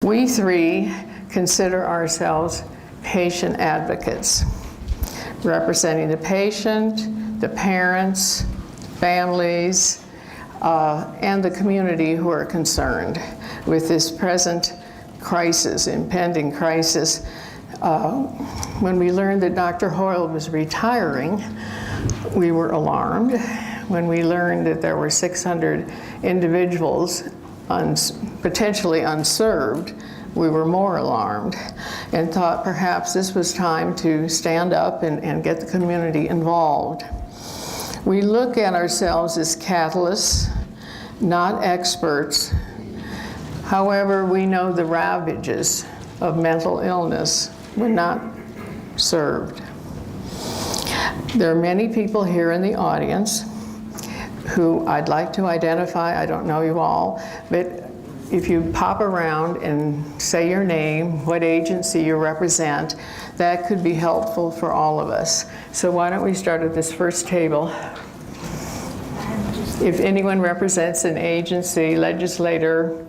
We three consider ourselves patient advocates, representing the patient, the parents, families, and the community who are concerned with this present crisis, impending crisis. When we learned that Dr. Hoyle was retiring, we were alarmed. When we learned that there were 600 individuals potentially unserved, we were more alarmed and thought perhaps this was time to stand up and get the community involved. We look at ourselves as catalysts, not experts. However, we know the ravages of mental illness when not served. There are many people here in the audience who I'd like to identify. I don't know you all, but if you pop around and say your name, what agency you represent, that could be helpful for all of us. So why don't we start at this first table. If anyone represents an agency, legislator.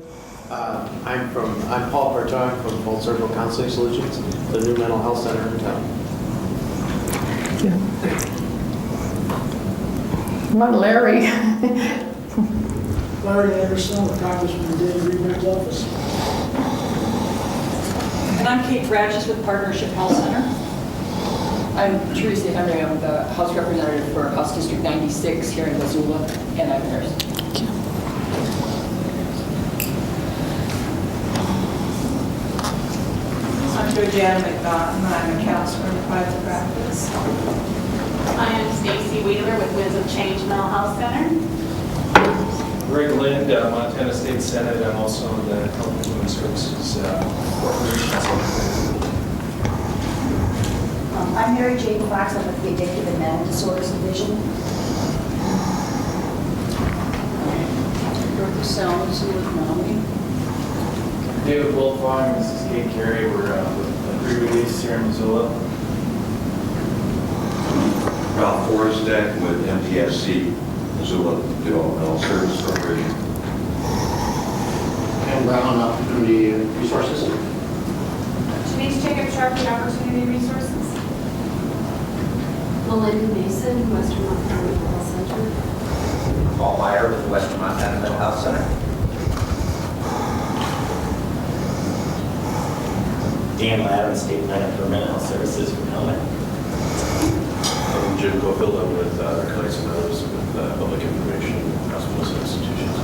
I'm Paul Parto. I'm from Full Circle Counseling Solutions, the new mental health center in town. Come on, Larry. Larry Anderson with Congressman Dave Greenberg's office. And I'm Kate Ratchis with Partnership Health Center. I'm Teresa Henry. I'm the House Representative for House District 96 here in Missoula, and I'm a nurse. Thank you. I'm Joe Janet McNaughton. I'm a counselor in private practice. I am Stacy Wheeler with Winds of Change Mental Health Center. Greg Lind, Montana State Senate. I'm also on the Health and Human Services Corporation. I'm Mary Jane Fox. I'm with the Addictive and Mental Disorders Division. Dorothy Selms with NAMI. David Wolfong, this is Kate Carey. We're with pre-release here in Missoula. Ralph Forstek with MTSC, Missoula Developmental Service Corporation. Ken Brown, Opportunity Resources. Denise Jacob Sharkey, Opportunity Resources. Melinda Mason, Western Montana Mental Health Center. Paul Meyer with the Western Montana Mental Health Center. Dan Ladd, State United for Mental Health Services from Helmet. I'm Jim Cofilla with Narcotics and Others with Public Information, Hospitals and Institutions.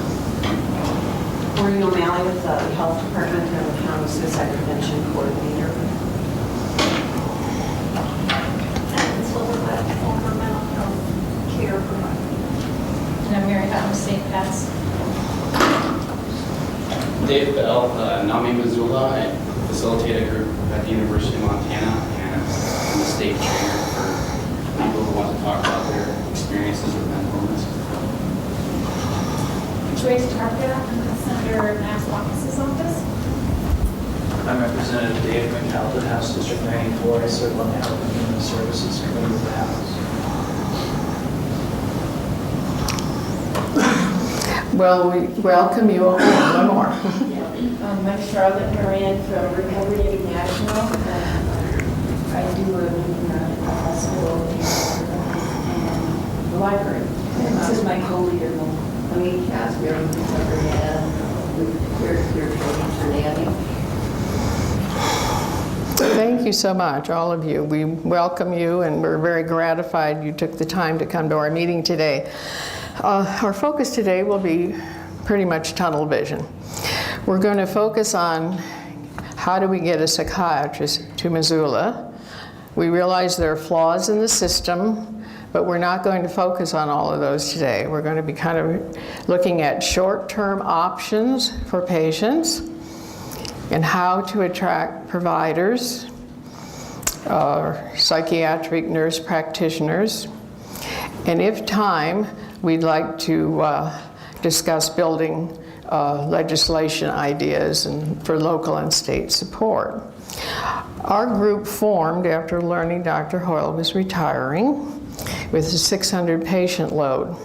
Maureen O'Malley with the Health Department and the County Suicide Prevention Coordinator. And Silverwood, former mental health care provider. And I'm Mary Beth with St. Pat's. Dave Bell, NAMI Missoula. I facilitate a group at the University of Montana, and I'm the state trainer for people who want to talk about their experiences with mental illness. Joyce Tarka, I'm with Senator Max Baucus' office. I'm Representative Dave McAlpin, House District 94. I serve on the Health and Human Services Committee of the House. Well, we welcome you all. One more. I'm Charlotte Moran from Recovery International. I do work in a hospital and the library. And this is my co-leader, Lee Casper, with Recovery and we're for Nanny. Thank you so much, all of you. We welcome you, and we're very gratified you took the time to come to our meeting today. Our focus today will be pretty much tunnel vision. We're going to focus on how do we get a psychiatrist to Missoula. We realize there are flaws in the system, but we're not going to focus on all of those today. We're going to be kind of looking at short-term options for patients and how to attract providers, psychiatric nurse practitioners, and if time, we'd like to discuss building legislation ideas and for local and state support. Our group formed after learning Dr. Hoyle was retiring with a 600 patient load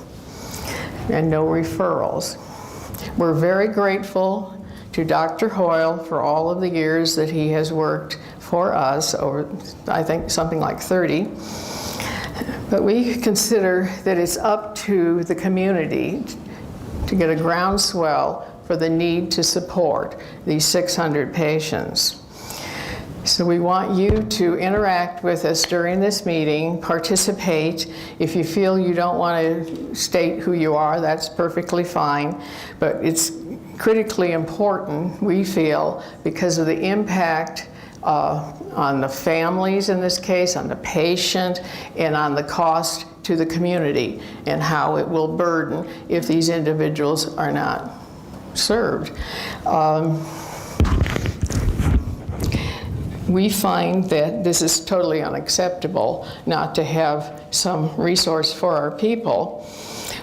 and no referrals. We're very grateful to to Dr. Hoyle for all of the years that he has worked for us, over, I think, something like 30. But we consider that it's up to the community to get a groundswell for the need to support these 600 patients. So we want you to interact with us during this meeting, participate. If you feel you don't want to state who you are, that's perfectly fine. But it's critically important, we feel, because of the impact on the families in this case, on the patient, and on the cost to the community, and how it will burden if these individuals are not served. We find that this is totally unacceptable not to have some resource for our people.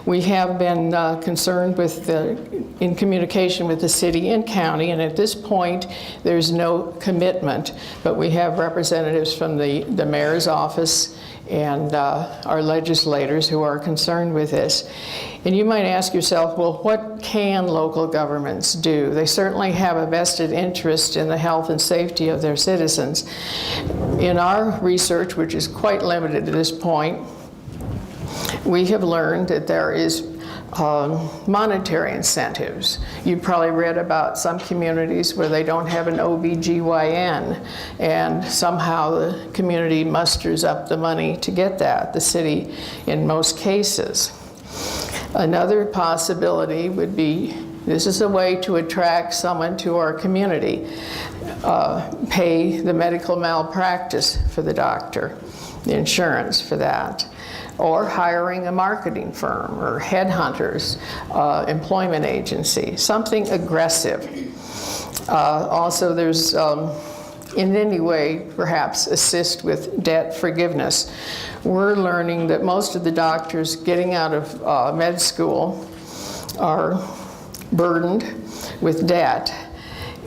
We have been concerned with in communication with the city and county, and at this point there's no commitment, but we have representatives from the mayor's office and our legislators who are concerned with this. And you might ask yourself, well, what can local governments do? They certainly have a vested interest in the health and safety of their citizens. In our research, which is quite limited at this point, we have learned that there is monetary incentives. You probably read about some communities where they don't have an OBGYN, and somehow the community musters up the money to get that, the city in most cases. Another possibility would be, this is a way to attract someone to our community, pay the medical malpractice for the doctor, the insurance for that, or hiring a marketing firm or headhunters, employment agency, something aggressive. Also, there's in any way perhaps assist with debt forgiveness. We're learning that most of the doctors getting out of med school are burdened with debt,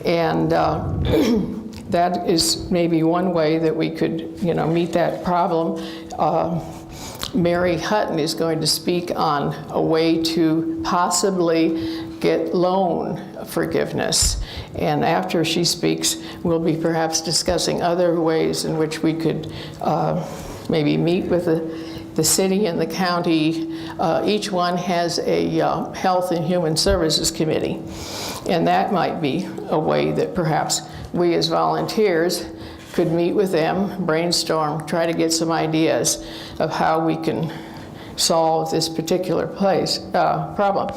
and that is maybe one way that we could, meet that problem. Mary Hutton is going to speak on a way to possibly get loan forgiveness. And after she speaks, we'll be perhaps discussing other ways in which we could maybe meet with the city and the county. Each one has a Health and Human Services Committee. And that might be a way that perhaps we as volunteers could meet with them, brainstorm, try to get some ideas of how we can solve this particular problem.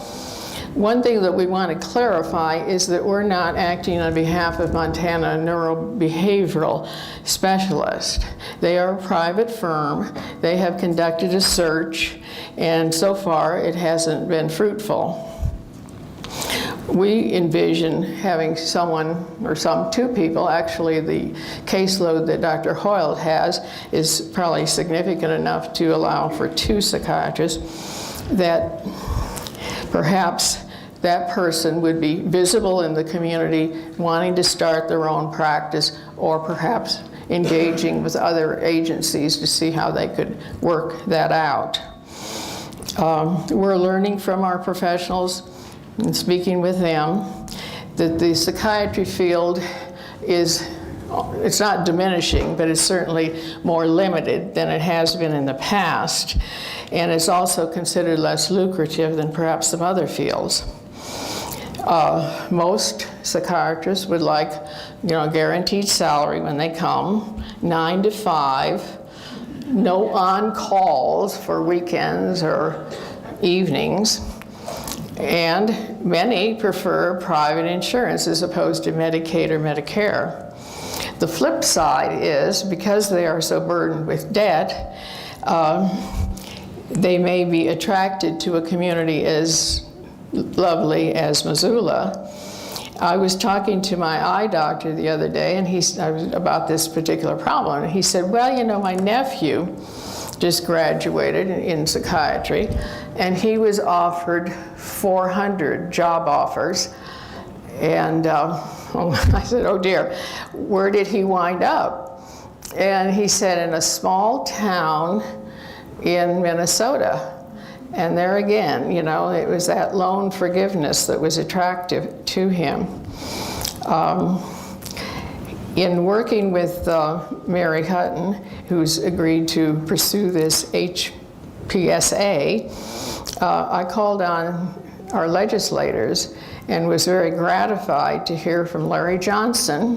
One thing that we want to clarify is that we're not acting on behalf of Montana Neurobehavioral Specialist. They are a private firm. They have conducted a search, and so far it hasn't been fruitful. We envision having someone, or two people, actually the caseload that Dr. Hoyle has is probably significant enough to allow for 2 psychiatrists, that perhaps that person would be visible in the community, wanting to start their own practice, or perhaps engaging with other agencies to see how they could work that out. We're learning from our professionals and speaking with them that the psychiatry field it's not diminishing, but it's certainly more limited than it has been in the past. And it's also considered less lucrative than perhaps some other fields. Most psychiatrists would like, guaranteed salary when they come, 9 to 5, no on-calls for weekends or evenings. And many prefer private insurance as opposed to Medicaid or Medicare. The flip side is, because they are so burdened with debt, they may be attracted to a community as lovely as Missoula. I was talking to my eye doctor the other day, and about this particular problem, and he said, well, my nephew just graduated in psychiatry, and he was offered 400 job offers. And I said, oh dear, where did he wind up? And he said, in a small town in Minnesota. And there again, you know, it was that loan forgiveness that was attractive to him. In working with Mary Hutton, who's agreed to pursue this HPSA, I called on our legislators and was very gratified to hear from Larry Johnson,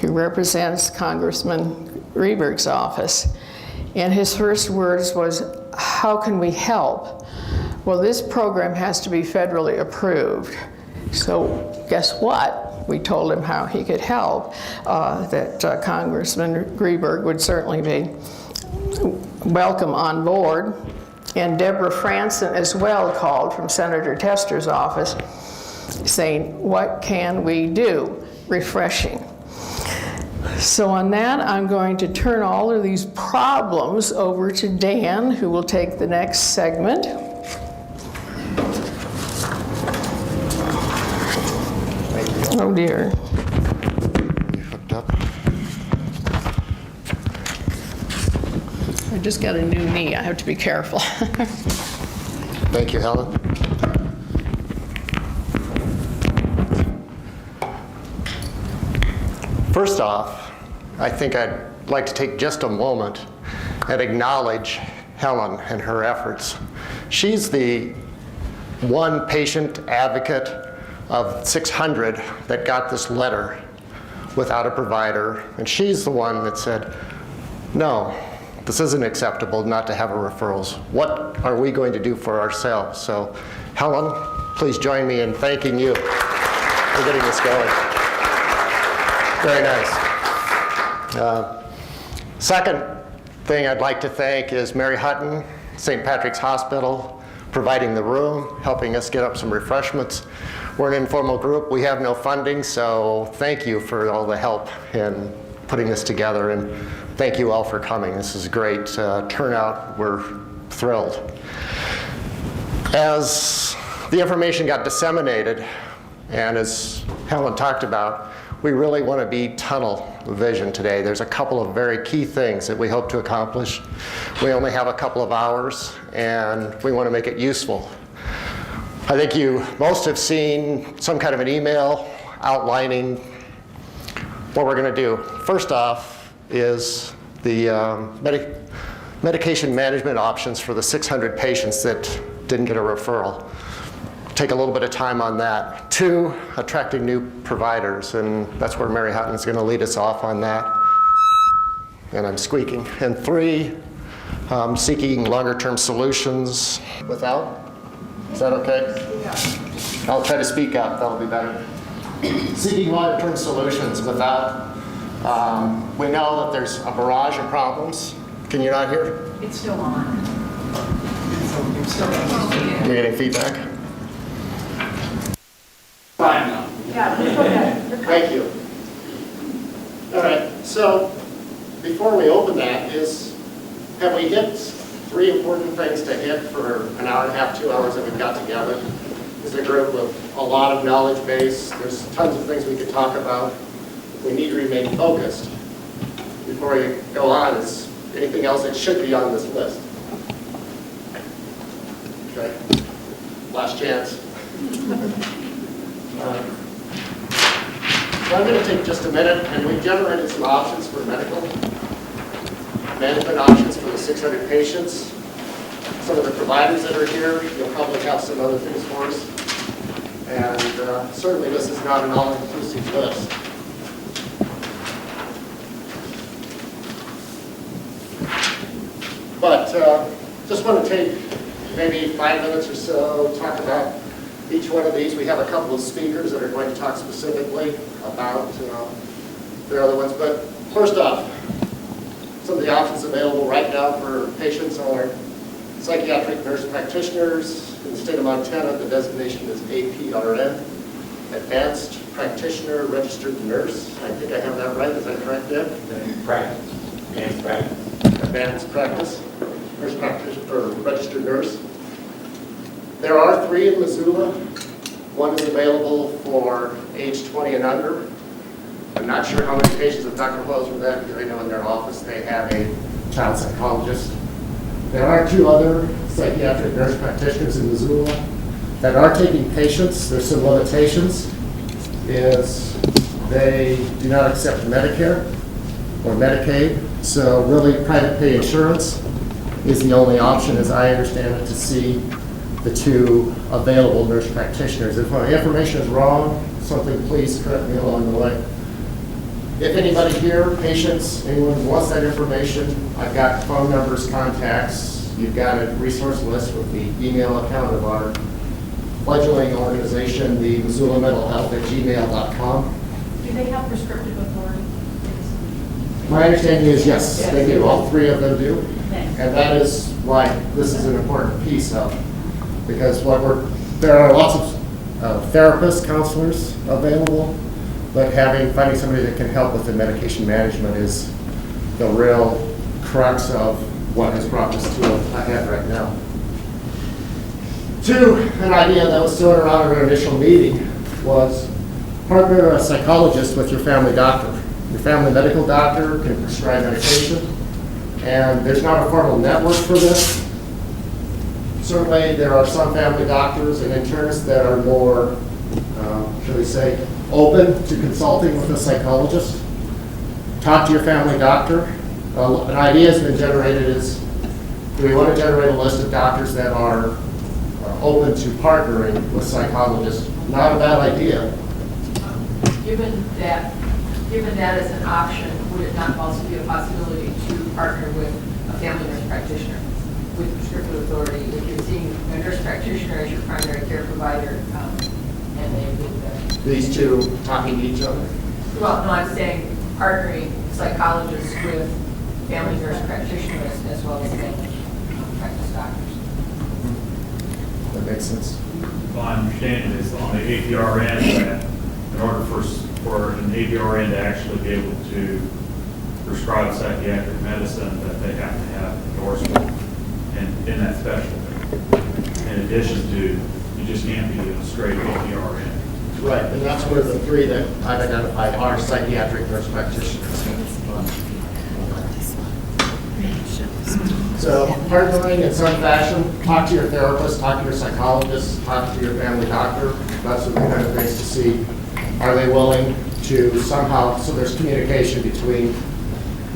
who represents Congressman Rehberg's office. And his first words was, how can we help? Well, this program has to be federally approved. So guess what? We told him how he could help, that Congressman Rehberg would certainly be welcome on board. And Deborah Franson as well called from Senator Tester's office saying, what can we do? Refreshing. So on that, I'm going to turn all of these problems over to Dan, who will take the next segment. Oh dear. You hooked up? I just got a new knee. I have to be careful. Thank you, Helen. First off, I think I'd like to take just a moment and acknowledge Helen and her efforts. She's the one patient advocate of 600 that got this letter without a provider, and she's the one that said, no, this isn't acceptable not to have a referrals. What are we going to do for ourselves? So Helen, please join me in thanking you for getting this going. Very nice. Second thing I'd like to thank is Mary Hutton, St. Patrick's Hospital, providing the room, helping us get up some refreshments. We're an informal group. We have no funding, so thank you for all the help in putting this together, and thank you all for coming. This is a great turnout. We're thrilled. As the information got disseminated, and as Helen talked about, we really want to be tunnel vision today. There's a couple of very key things that we hope to accomplish. We only have a couple of hours, and we want to make it useful. I think you most have seen some kind of an email outlining what we're going to do. First off is the medication management options for the 600 patients that didn't get a referral. Take a little bit of time on that. 2, attracting new providers, and that's where Mary Hutton is going to lead us off on that. And I'm squeaking. And 3, seeking longer-term solutions without. Is that okay? Yeah. I'll try to speak up. That'll be better. Seeking longer-term solutions without. We know that there's a barrage of problems. Can you not hear? It's still on. It's still on. You're getting feedback? Fine now. Yeah, go ahead. Thank you. All right, so before we open that have we hit 3 important things to hit for an hour and a half, 2 hours that we've got together? It's a group with a lot of knowledge base. There's tons of things we could talk about. We need to remain focused. Before we go on, is anything else that should be on this list? Okay, last chance. So I'm going to take just a minute, and we've generated some options for medical management options for the 600 patients. Some of the providers that are here, you'll probably have some other things for us. And certainly this is not an all-inclusive list. But just want to take maybe 5 minutes or so, talk about each one of these. We have a couple of speakers that are going to talk specifically about their other ones. But first off, some of the options available right now for patients are psychiatric nurse practitioners. In the state of Montana, the designation is APRN, Advanced Practitioner Registered Nurse. I think I have that right. Is that correct, Deb? Practice. Advanced practice. Advanced practice. Nurse practitioner or registered nurse. There are 3 in Missoula. One is available for age 20 and under. I'm not sure how many patients of Dr. Wells with that, because I know in their office they have a child psychologist. There are 2 other psychiatric nurse practitioners in Missoula that are taking patients. There's some limitations, is they do not accept Medicare or Medicaid, so really private pay insurance is the only option, as I understand it, to see the 2 available nurse practitioners. If my information is wrong, something, please correct me along the way. If anybody here, patients, anyone wants that information, I've got phone numbers, contacts. You've got a resource list with the email account of our fledgling organization, the Missoula Mental Health @gmail.com. Do they have prescriptive authority? My understanding is yes, they do. All 3 of them do. Thanks. And that is why this is an important piece of, because there are lots of therapists, counselors available, but finding somebody that can help with the medication management is the real crux of what has brought us to a head right now. 2, an idea that was thrown around at our initial meeting was partner a psychologist with your family doctor. Your family medical doctor can prescribe medication, and there's not a formal network for this. Certainly, there are some family doctors and internists that are more, shall we say, open to consulting with a psychologist. Talk to your family doctor. An idea has been generated is, do we want to generate a list of doctors that are open to partnering with psychologists? Not a bad idea. Given that as an option, would it not also be a possibility to partner with a family nurse practitioner with prescriptive authority? If you're seeing a nurse practitioner as your primary care provider, and they would, These 2 talking to each other. well, no, I'm saying partnering psychologists with family nurse practitioners as well as family practice doctors. That makes sense. My understanding is on the APRN that in order for an APRN to actually be able to prescribe psychiatric medicine, that they have to have endorsement in that specialty. In addition to, you just can't be a straight APRN. Right, and that's where the 3 that I've identified are psychiatric nurse practitioners. So partnering in some fashion, talk to your therapist, talk to your psychologist, talk to your family doctor. That's the kind of things to see. Are they willing to somehow, so there's communication between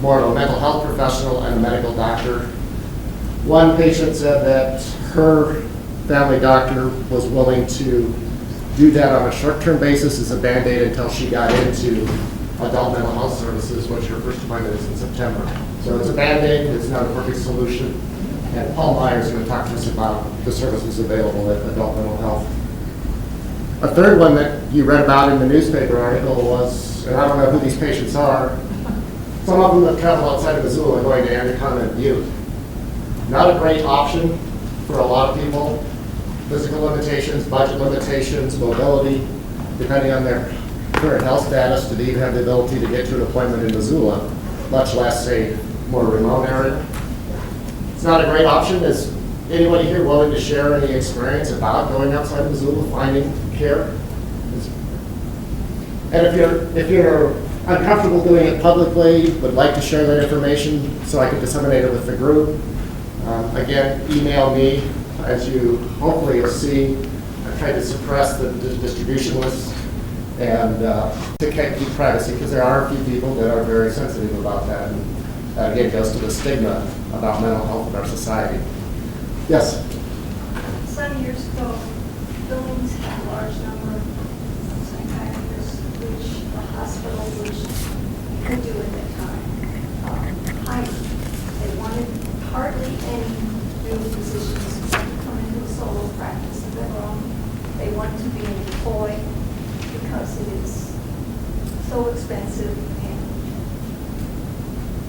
more of a mental health professional and a medical doctor. One patient said that her family doctor was willing to do that on a short-term basis as a Band-Aid until she got into adult mental health services, which her first appointment is in September. So it's a Band-Aid, it's not a perfect solution. And Paul Meyer is going to talk to us about the services available at adult mental health. A third one that you read about in the newspaper article was, and I don't know who these patients are, some of them that travel outside of Missoula going to Endicott and Butte. Not a great option for a lot of people. Physical limitations, budget limitations, mobility, depending on their current health status, to even have the ability to get to an appointment in Missoula, much less, say, more remote area. It's not a great option. Is anybody here willing to share any experience about going outside Missoula, finding care? And if you're uncomfortable doing it publicly, would like to share that information so I can disseminate it with the group, again, email me. As you hopefully have seen, I've tried to suppress the distribution lists and to keep privacy, because there are a few people that are very sensitive about that. And that again goes to the stigma about mental health in our society. Yes? Some years ago, Billings had a large number of psychiatrists, which the hospital, which could do at that time, hired. They wanted hardly any new physicians to come into a solo practice of their own. They want to be employed because it is so expensive and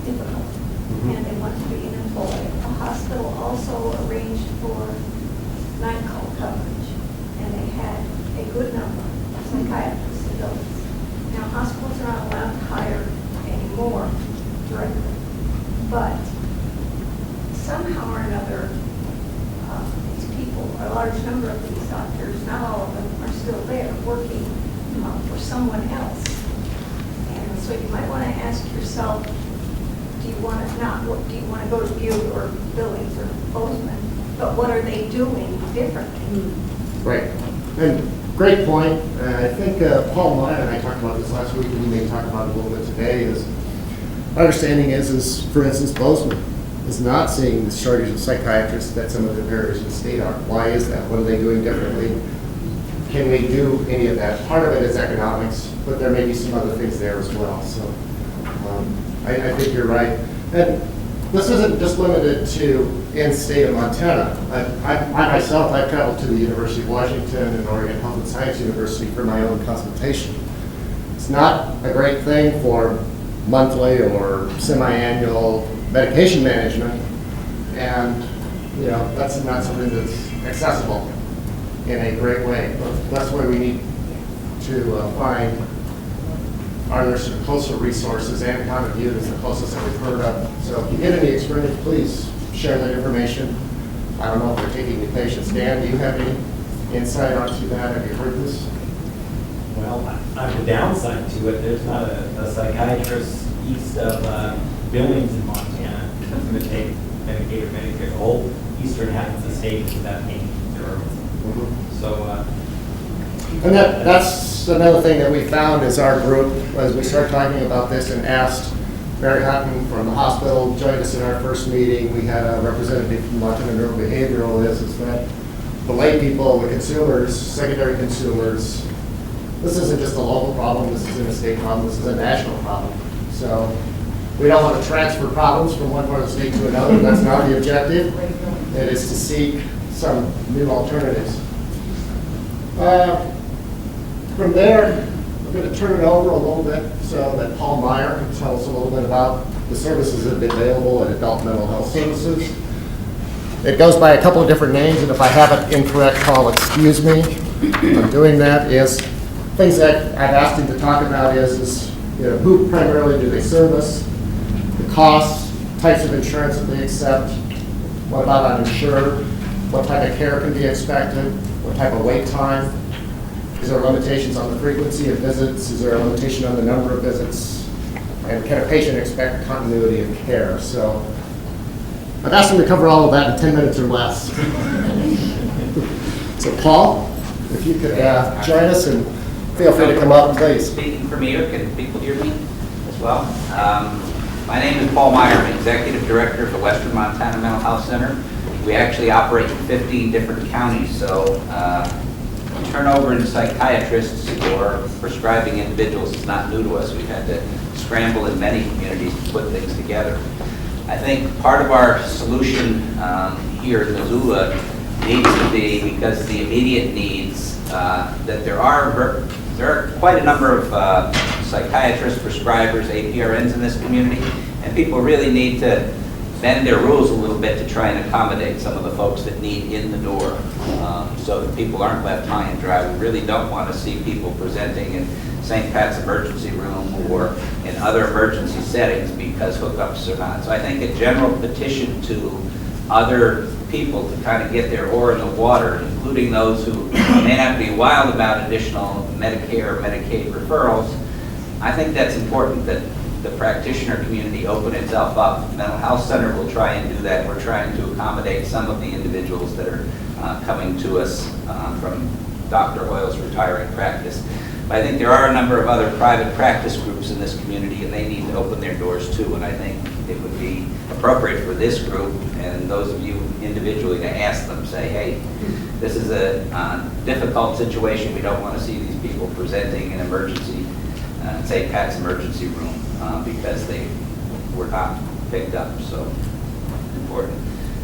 difficult. And they want to be an employee. The hospital also arranged for night call coverage, and they had a good number of psychiatrists in those. Now, hospitals are not allowed to hire anymore directly, but somehow or another, these people, a large number of these doctors, not all of them, are still there working for someone else. And so you might want to ask yourself, do you want to not, do you want to go to Butte or Billings or Bozeman? But what are they doing differently? Right. And great point. I think Paul Meyer and I talked about this last week, and we may talk about it a little bit today, is my understanding is, for instance, Bozeman is not seeing the shortage of psychiatrists that some of the areas in the state are. Why is that? What are they doing differently? Can we do any of that? Part of it is economics, but there may be some other things there as well. So I think you're right. And this isn't just limited to in state of Montana. I myself, I've traveled to the University of Washington and Oregon Health and Science University for my own consultation. It's not a great thing for monthly or semi-annual medication management, and that's not something that's accessible in a great way. But that's why we need to find, are there some closer resources, and County Butte is the closest that we've heard of. So if you get any experience, please share that information. I don't know if they're taking new patients. Dan, do you have any insight onto that? Have you heard this? Well, on the downside to it, there's not a psychiatrist east of Billings in Montana that's going to take Medicaid or Medicare. The whole eastern half of the state is without paying insurance. So, and that's another thing that we found as our group, as we started talking about this and asked Mary Hutton from the hospital, joined us in our first meeting. We had a representative from Montana Neurobehavioral, is that the lay people, the consumers, secondary consumers, this isn't just a local problem, this isn't a state problem, this is a national problem. So we don't want to transfer problems from one part of the state to another. That's not the objective. It is to seek some new alternatives. From there, I'm going to turn it over a little bit so that Paul Meyer can tell us a little bit about the services that are available at Adult Mental Health Services. It goes by a couple of different names, and if I have it incorrect, Paul, excuse me. I'm doing that. Is things that I've asked him to talk about is who primarily do they service, the costs, types of insurance that they accept, what about uninsured, what type of care can be expected, what type of wait time, is there limitations on the frequency of visits, is there a limitation on the number of visits, and can a patient expect continuity of care? So I've asked him to cover all of that in 10 minutes or less. So Paul, if you could join us, and feel free to come up, please. Speaking from here, can people hear me as well? My name is Paul Meyer. I'm Executive Director of the Western Montana Mental Health Center. We actually operate in 15 different counties, so turnover in psychiatrists or prescribing individuals is not new to us. We've had to scramble in many communities to put things together. I think part of our solution here in Missoula needs to be, because of the immediate needs, that there are quite a number of psychiatrists, prescribers, APRNs in this community, and people really need to bend their rules a little bit to try and accommodate some of the folks that need in the door, so that people aren't left high and dry. We really don't want to see people presenting in St. Pat's emergency room or in other emergency settings because hookups are not. So I think a general petition to other people to kind of get their oar in the water, including those who may not be wild about additional Medicare or Medicaid referrals. I think that's important that the practitioner community open itself up. The Mental Health Center will try and do that. We're trying to accommodate some of the individuals that are coming to us from Dr. Hoyle's retiring practice. But I think there are a number of other private practice groups in this community, and they need to open their doors too. And I think it would be appropriate for this group and those of you individually to ask them, say, hey, this is a difficult situation. We don't want to see these people presenting in emergency, St. Pat's emergency room because they were not picked up. So important.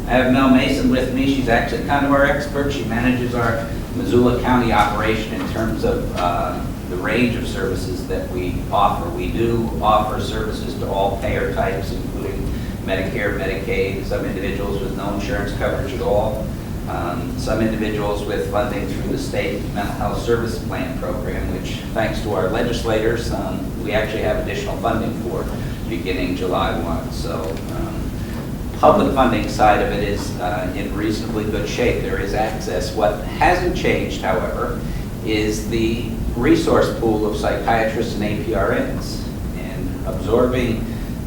I have Mel Mason with me. She's actually kind of our expert. She manages our Missoula County operation in terms of the range of services that we offer. We do offer services to all payer types, including Medicare, Medicaid, some individuals with no insurance coverage at all, some individuals with funding through the state mental health service plan program, which thanks to our legislators, we actually have additional funding for beginning July 1. So public funding side of it is in reasonably good shape. There is access. What hasn't changed, however, is the resource pool of psychiatrists and APRNs, and absorbing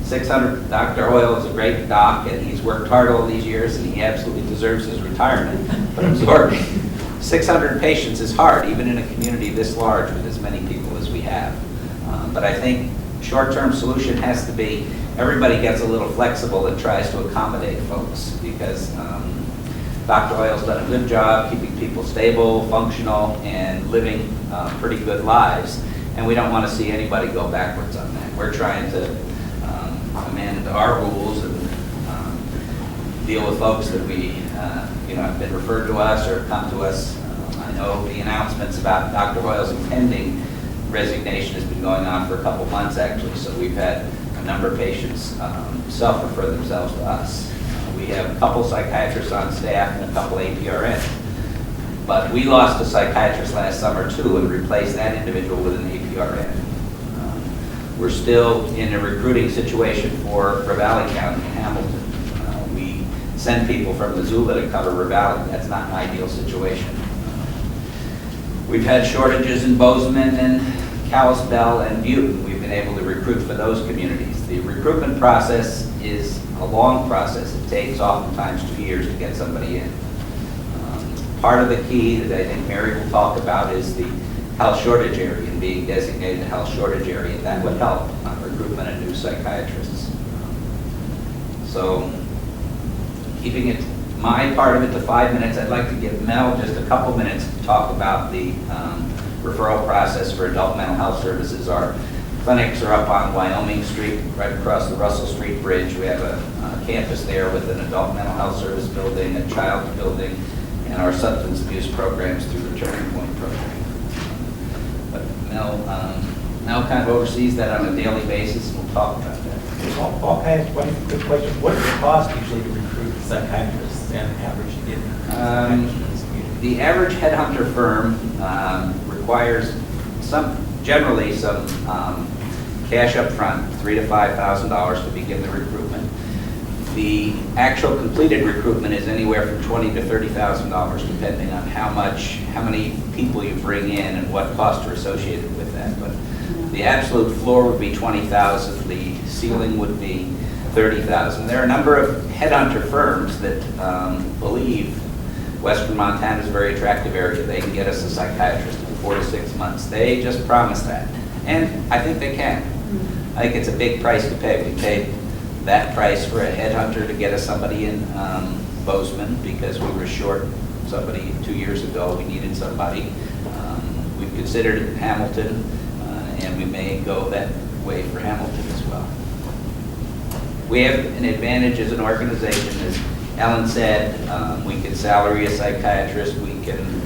Dr. Hoyle is a great doc, and he's worked hard all these years, and he absolutely deserves his retirement. But absorbing 600 patients is hard, even in a community this large with as many people as we have. But I think short-term solution has to be everybody gets a little flexible and tries to accommodate folks, because Dr. Hoyle's done a good job keeping people stable, functional, and living pretty good lives. And we don't want to see anybody go backwards on that. We're trying to amend our rules and deal with folks that we, have been referred to us or come to us. I know the announcements about Dr. Hoyle's impending resignation has been going on for a couple months, actually. So we've had a number of patients self-refer themselves to us. We have a couple psychiatrists on staff and a couple APRNs. But we lost a psychiatrist last summer too and replaced that individual with an APRN. We're still in a recruiting situation for Ravalli County in Hamilton. We send people from Missoula to cover Ravalli. That's not an ideal situation. We've had shortages in Bozeman and Kalispell and Butte. We've been able to recruit for those communities. The recruitment process is a long process. It takes oftentimes 2 years to get somebody in. Part of the key that I think Mary will talk about is the health shortage area and being designated a health shortage area. That would help on recruitment of new psychiatrists. So keeping it, my part of it to 5 minutes, I'd like to give Mel just a couple minutes to talk about the referral process for adult mental health services. Our clinics are up on Wyoming Street, right across the Russell Street Bridge. We have a campus there with an adult mental health service building, a child building, and our substance abuse programs through the Turning Point program. But Mel kind of oversees that on a daily basis. We'll talk about that. Paul, can I ask one quick question? What does it cost usually to recruit psychiatrists and average to get psychiatrists in this community? The average headhunter firm requires generally some cash up front, $3,000 to $5,000 to begin the recruitment. The actual completed recruitment is anywhere from $20,000 to $30,000, depending on how many people you bring in and what costs are associated with that. But the absolute floor would be $20,000. The ceiling would be $30,000. There are a number of headhunter firms that believe Western Montana is a very attractive area. They can get us a psychiatrist in 4 to 6 months. They just promise that, and I think they can. I think it's a big price to pay. We paid that price for a headhunter to get us somebody in Bozeman because we were short somebody 2 years ago. We needed somebody. We've considered it in Hamilton, and we may go that way for Hamilton as well. We have an advantage as an organization. As Ellen said, we can salary a psychiatrist, we can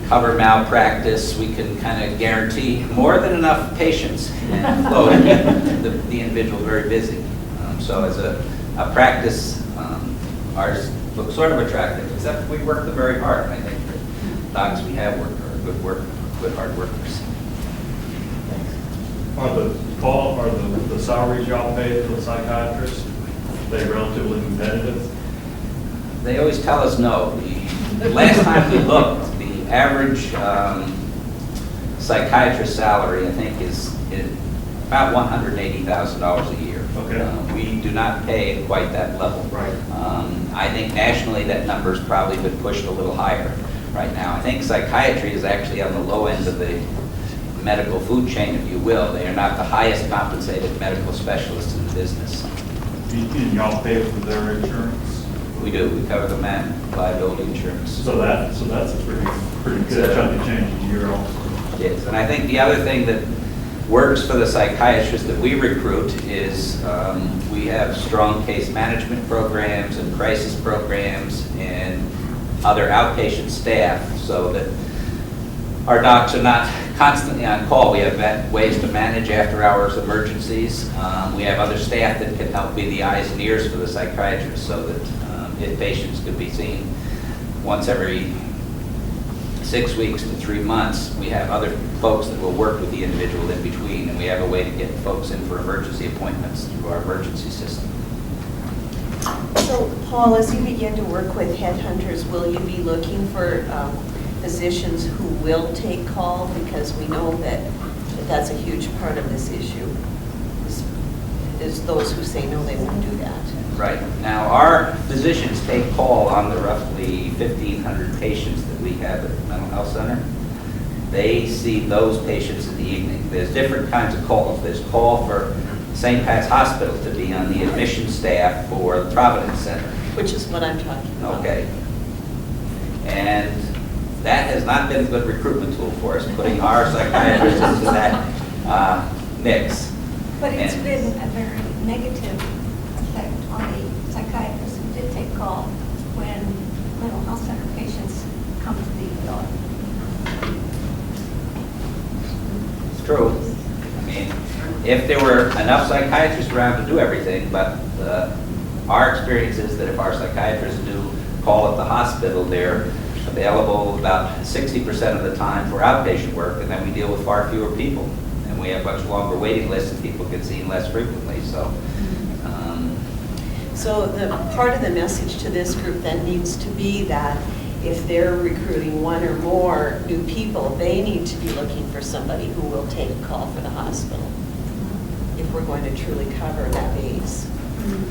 cover malpractice, we can kind of guarantee more than enough patients and flow to keep the individual very busy. So as a practice, ours looks sort of attractive, except we work them very hard. And I think the docs we have are good hard workers. Are the salaries y'all pay for the psychiatrists, are they relatively competitive? They always tell us no. The last time we looked, the average psychiatrist salary, I think, is about $180,000 a year. Okay. We do not pay at quite that level. Right. I think nationally that number's probably been pushed a little higher right now. I think psychiatry is actually on the low end of the medical food chain, if you will. They are not the highest compensated medical specialists in the business. And y'all pay for their insurance? We do. We cover the liability insurance. So that's a pretty good chunk of change a year also. Yes, and I think the other thing that works for the psychiatrists that we recruit is we have strong case management programs and crisis programs and other outpatient staff so that our docs are not constantly on call. We have ways to manage after-hours emergencies. We have other staff that can help be the eyes and ears for the psychiatrists so that if patients could be seen once every 6 weeks to 3 months, we have other folks that will work with the individual in between, and we have a way to get folks in for emergency appointments through our emergency system. So, Paul, as you begin to work with headhunters, will you be looking for physicians who will take call? Because we know that that's a huge part of this issue, is is those who say no, they won't do that. Right. Now, our physicians take call on the roughly 1,500 patients that we have at the mental health center. They see those patients in the evening. There's different kinds of calls. There's call for St. Pat's Hospital to be on the admission staff for the Providence Center. Which is what I'm talking about. Okay. And that has not been a good recruitment tool for us, putting our psychiatrists into that mix. But it's And- been a very negative effect on the psychiatrists who did take call when mental health center patients come to the ER. It's true. I mean, if there were enough psychiatrists around to do everything, but our experience is that if our psychiatrists do call at the hospital, they're available about 60% of the time for outpatient work, and then we deal with far fewer people. And we have much longer waiting lists and people get seen less frequently, so. So the part of the message to this group then needs to be that if they're recruiting one or more new people, they need to be looking for somebody who will take a call for the hospital if we're going to truly cover that base.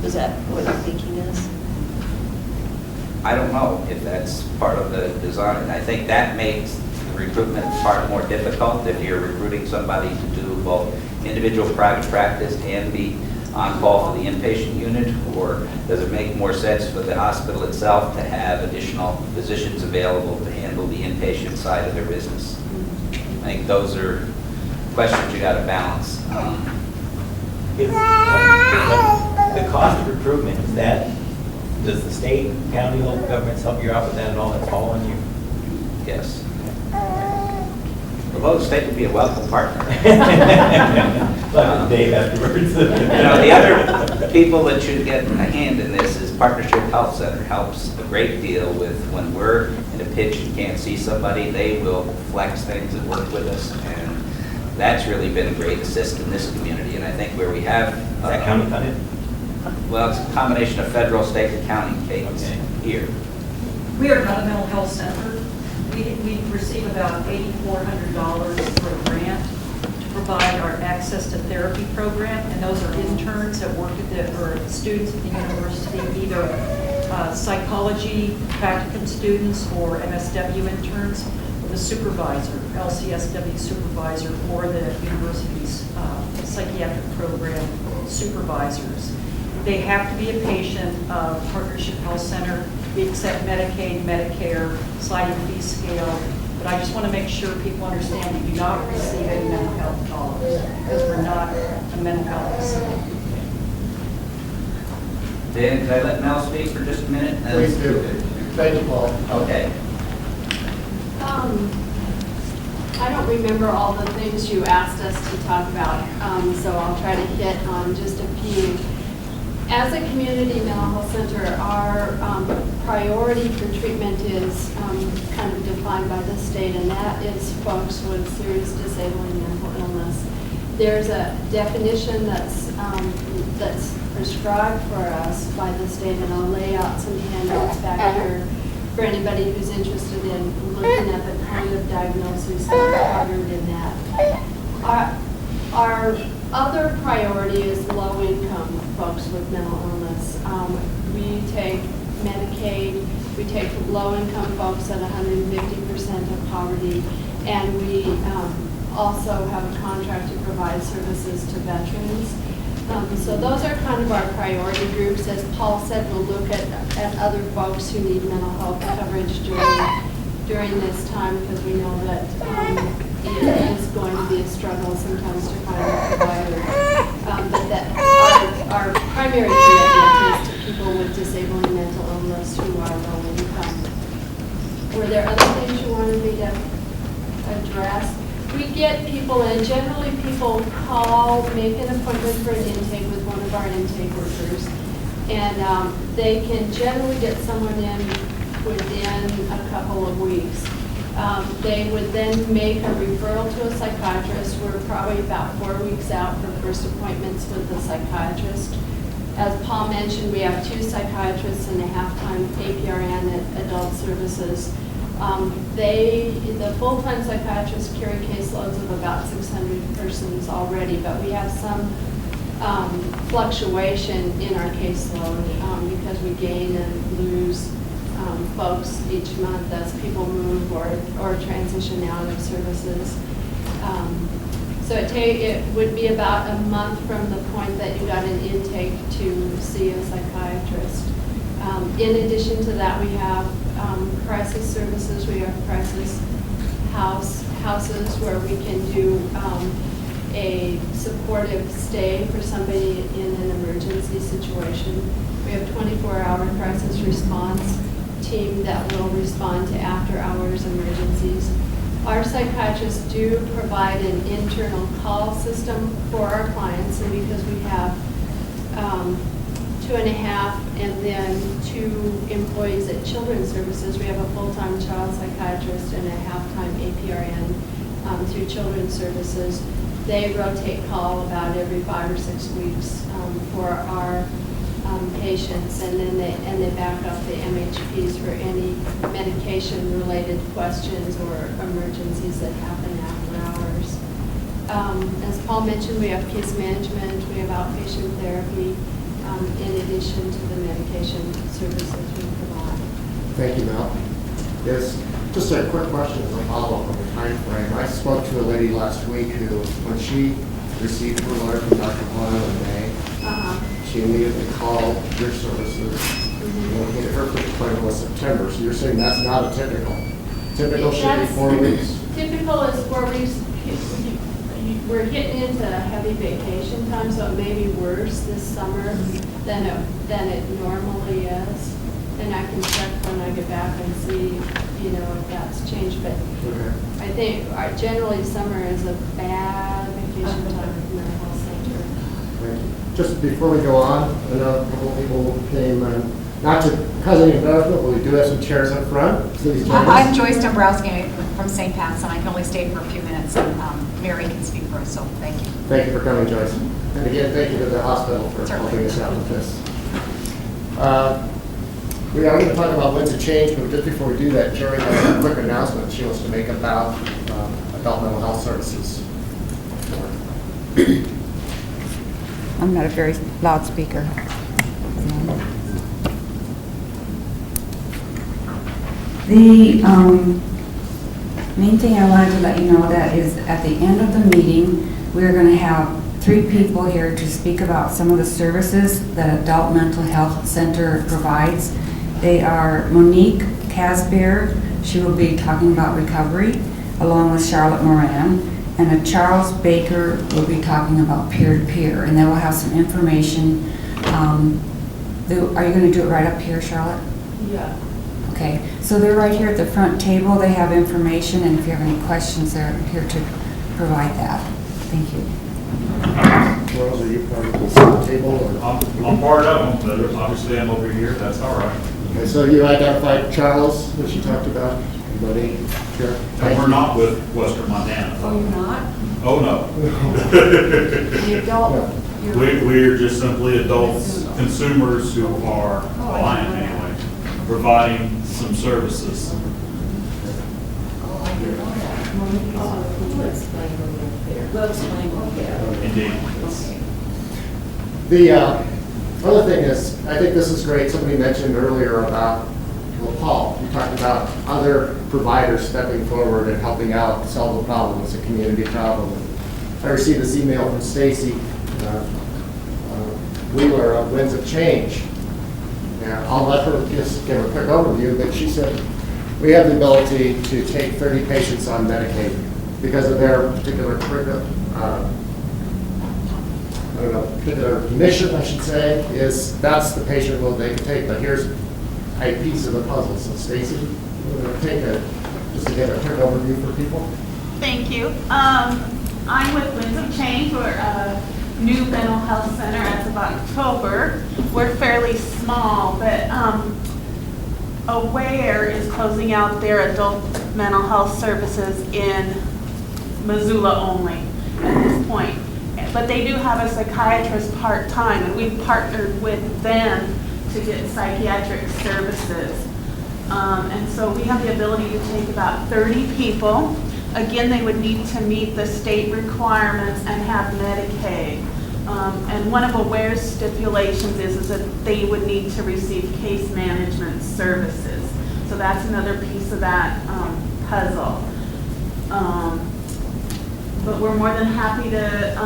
Is that what your thinking is? I don't know if that's part of the design. I think that makes the recruitment part more difficult if you're recruiting somebody to do both individual private practice and be on call for the inpatient unit, or does it make more sense for the hospital itself to have additional physicians available to handle the inpatient side of their business? I think those are questions you got to balance. The cost of recruitment, is that, does the state, county, local governments help you out with that at all? That's all on you? Yes. Although the state would be a welcome partner. Like Dave afterwards. The other people that should get a hand in this is Partnership Health Center. Helps a great deal with when we're in a pinch and can't see somebody, they will flex things and work with us. And that's really been a great assist in this community. And I think where we have... Is that county funded? Well, it's a combination of federal, state, and county cases here. We are not a mental health center. We receive about $8,400 for a grant to provide our access to therapy program, and those are interns that work at or students at the university, either psychology practicum students or MSW interns, with a supervisor, LCSW supervisor, or the university's psychiatric program supervisors. They have to be a patient of Partnership Health Center. We accept Medicaid, Medicare, sliding fee scale, but I just want to make sure people understand we do not receive any mental health dollars because we're not a mental health facility. Dan, could I let Mel speak for just a minute? Please do. Thank you, Paul. Okay. I don't remember all the things you asked us to talk about, so I'll try to hit on just a few. As a community mental health center, our priority for treatment is kind of defined by the state, and that is folks with serious disabling mental illness. There's a definition that's prescribed for us by the state, and I'll lay out some handouts back here for anybody who's interested in looking at the kind of diagnoses that are covered in that. Our other priority is low-income folks with mental illness. We take Medicaid, we take low-income folks at 150% of poverty, and we also have a contract to provide services to veterans. So those are kind of our priority groups. As Paul said, we'll look at other folks who need mental health coverage during this time, because we know that it is going to be a struggle sometimes to find a provider. But that our primary commitment is to people with disabling mental illness who are low income. Were there other things you wanted me to address? We get people in. Generally, people call, make an appointment for an intake with one of our intake workers, and they can generally get someone in within a couple of weeks. They would then make a referral to a psychiatrist. We're probably about 4 weeks out for first appointments with the psychiatrist. As Paul mentioned, we have 2 psychiatrists and a half-time APRN at Adult Services. The full-time psychiatrists carry caseloads of about 600 persons already, but we have some fluctuation in our caseload because we gain and lose folks each month as people move or transition out of services. So it would be about a month from the point that you got an intake to see a psychiatrist. In addition to that, we have crisis services. We have crisis houses where we can do a supportive stay for somebody in an emergency situation. We have 24-hour crisis response team that will respond to after-hours emergencies. Our psychiatrists do provide an internal call system for our clients, and because we have 2.5 and then 2 employees at Children's Services, we have a full-time child psychiatrist and a half-time APRN through Children's Services. They rotate call about every 5 or 6 weeks for our patients, and then they back up the MHPs for any medication-related questions or emergencies that happen after hours. As Paul mentioned, we have case management, we have outpatient therapy, in addition to the medication services we provide. Thank you, Mel. Yes, just a quick question as a follow-up on the time frame. I spoke to a lady last week who, when she received her letter from Dr. Boyle in May, she immediately called your services. And her first appointment was September, so you're saying that's not a typical. Typical should be 4 weeks? Typical is 4 weeks. We're getting into heavy vacation time, so it may be worse this summer than it normally is. And I can check when I get back and see, if that's changed. But I think generally summer is a bad vacation time in the health center. Thank you. Just before we go on, I know a couple people came, not to cause any embarrassment, but we do have some chairs up front. Please join us. I'm Joyce Dombrowski from St. Pat's, and I can only stay for a few minutes, and Mary can speak for us, so thank you. Thank you for coming, Joyce. And again, thank you to the hospital for helping us out with this. We are going to talk about winds of change, but just before we do that, Jerry has a quick announcement she wants to make about adult mental health services. I'm not a very loud speaker. The main thing I wanted to let you know that is at the end of the meeting, we're going to have 3 people here to speak about some of the services that Adult Mental Health Center provides. They are Monique Casbear, she will be talking about recovery, along with Charlotte Moran, and Charles Baker will be talking about peer-to-peer, and they will have some information. Are you going to do it right up here, Charlotte? Yeah. Okay, so they're right here at the front table. They have information, and if you have any questions, they're here to provide that. Thank you. Charles, are you part of the table? Or? I'm part of them, but obviously I'm over here. That's all right. Okay, so you identified Charles, which you talked about. Anybody here? And we're not with Western Montana. Oh, you're not? Oh, no. The adult? We're just simply adults, consumers who are, client anyway, providing some services. Indeed. The other thing is, I think this is great. Somebody mentioned earlier about, well, Paul, you talked about other providers stepping forward and helping out solve the problem. It's a community problem. I received this email from Stacy Wheeler of Winds of Change. And I'll let her just give a quick overview, but she said, we have the ability to take 30 patients on Medicaid because of their particular particular mission, I should say, is that's the patient load they can take. But here's a piece of the puzzle. So Stacy, we're going to take just to get a quick overview for people. Thank you. I'm with Winds of Change. We're a new mental health center as of October. We're fairly small, but Aware is closing out their adult mental health services in Missoula only at this point. But they do have a psychiatrist part-time, and we've partnered with them to get psychiatric services. And so we have the ability to take about 30 people. Again, they would need to meet the state requirements and have Medicaid. And one of AWARE's stipulations is that they would need to receive case management services. So that's another piece of that puzzle. But we're more than happy to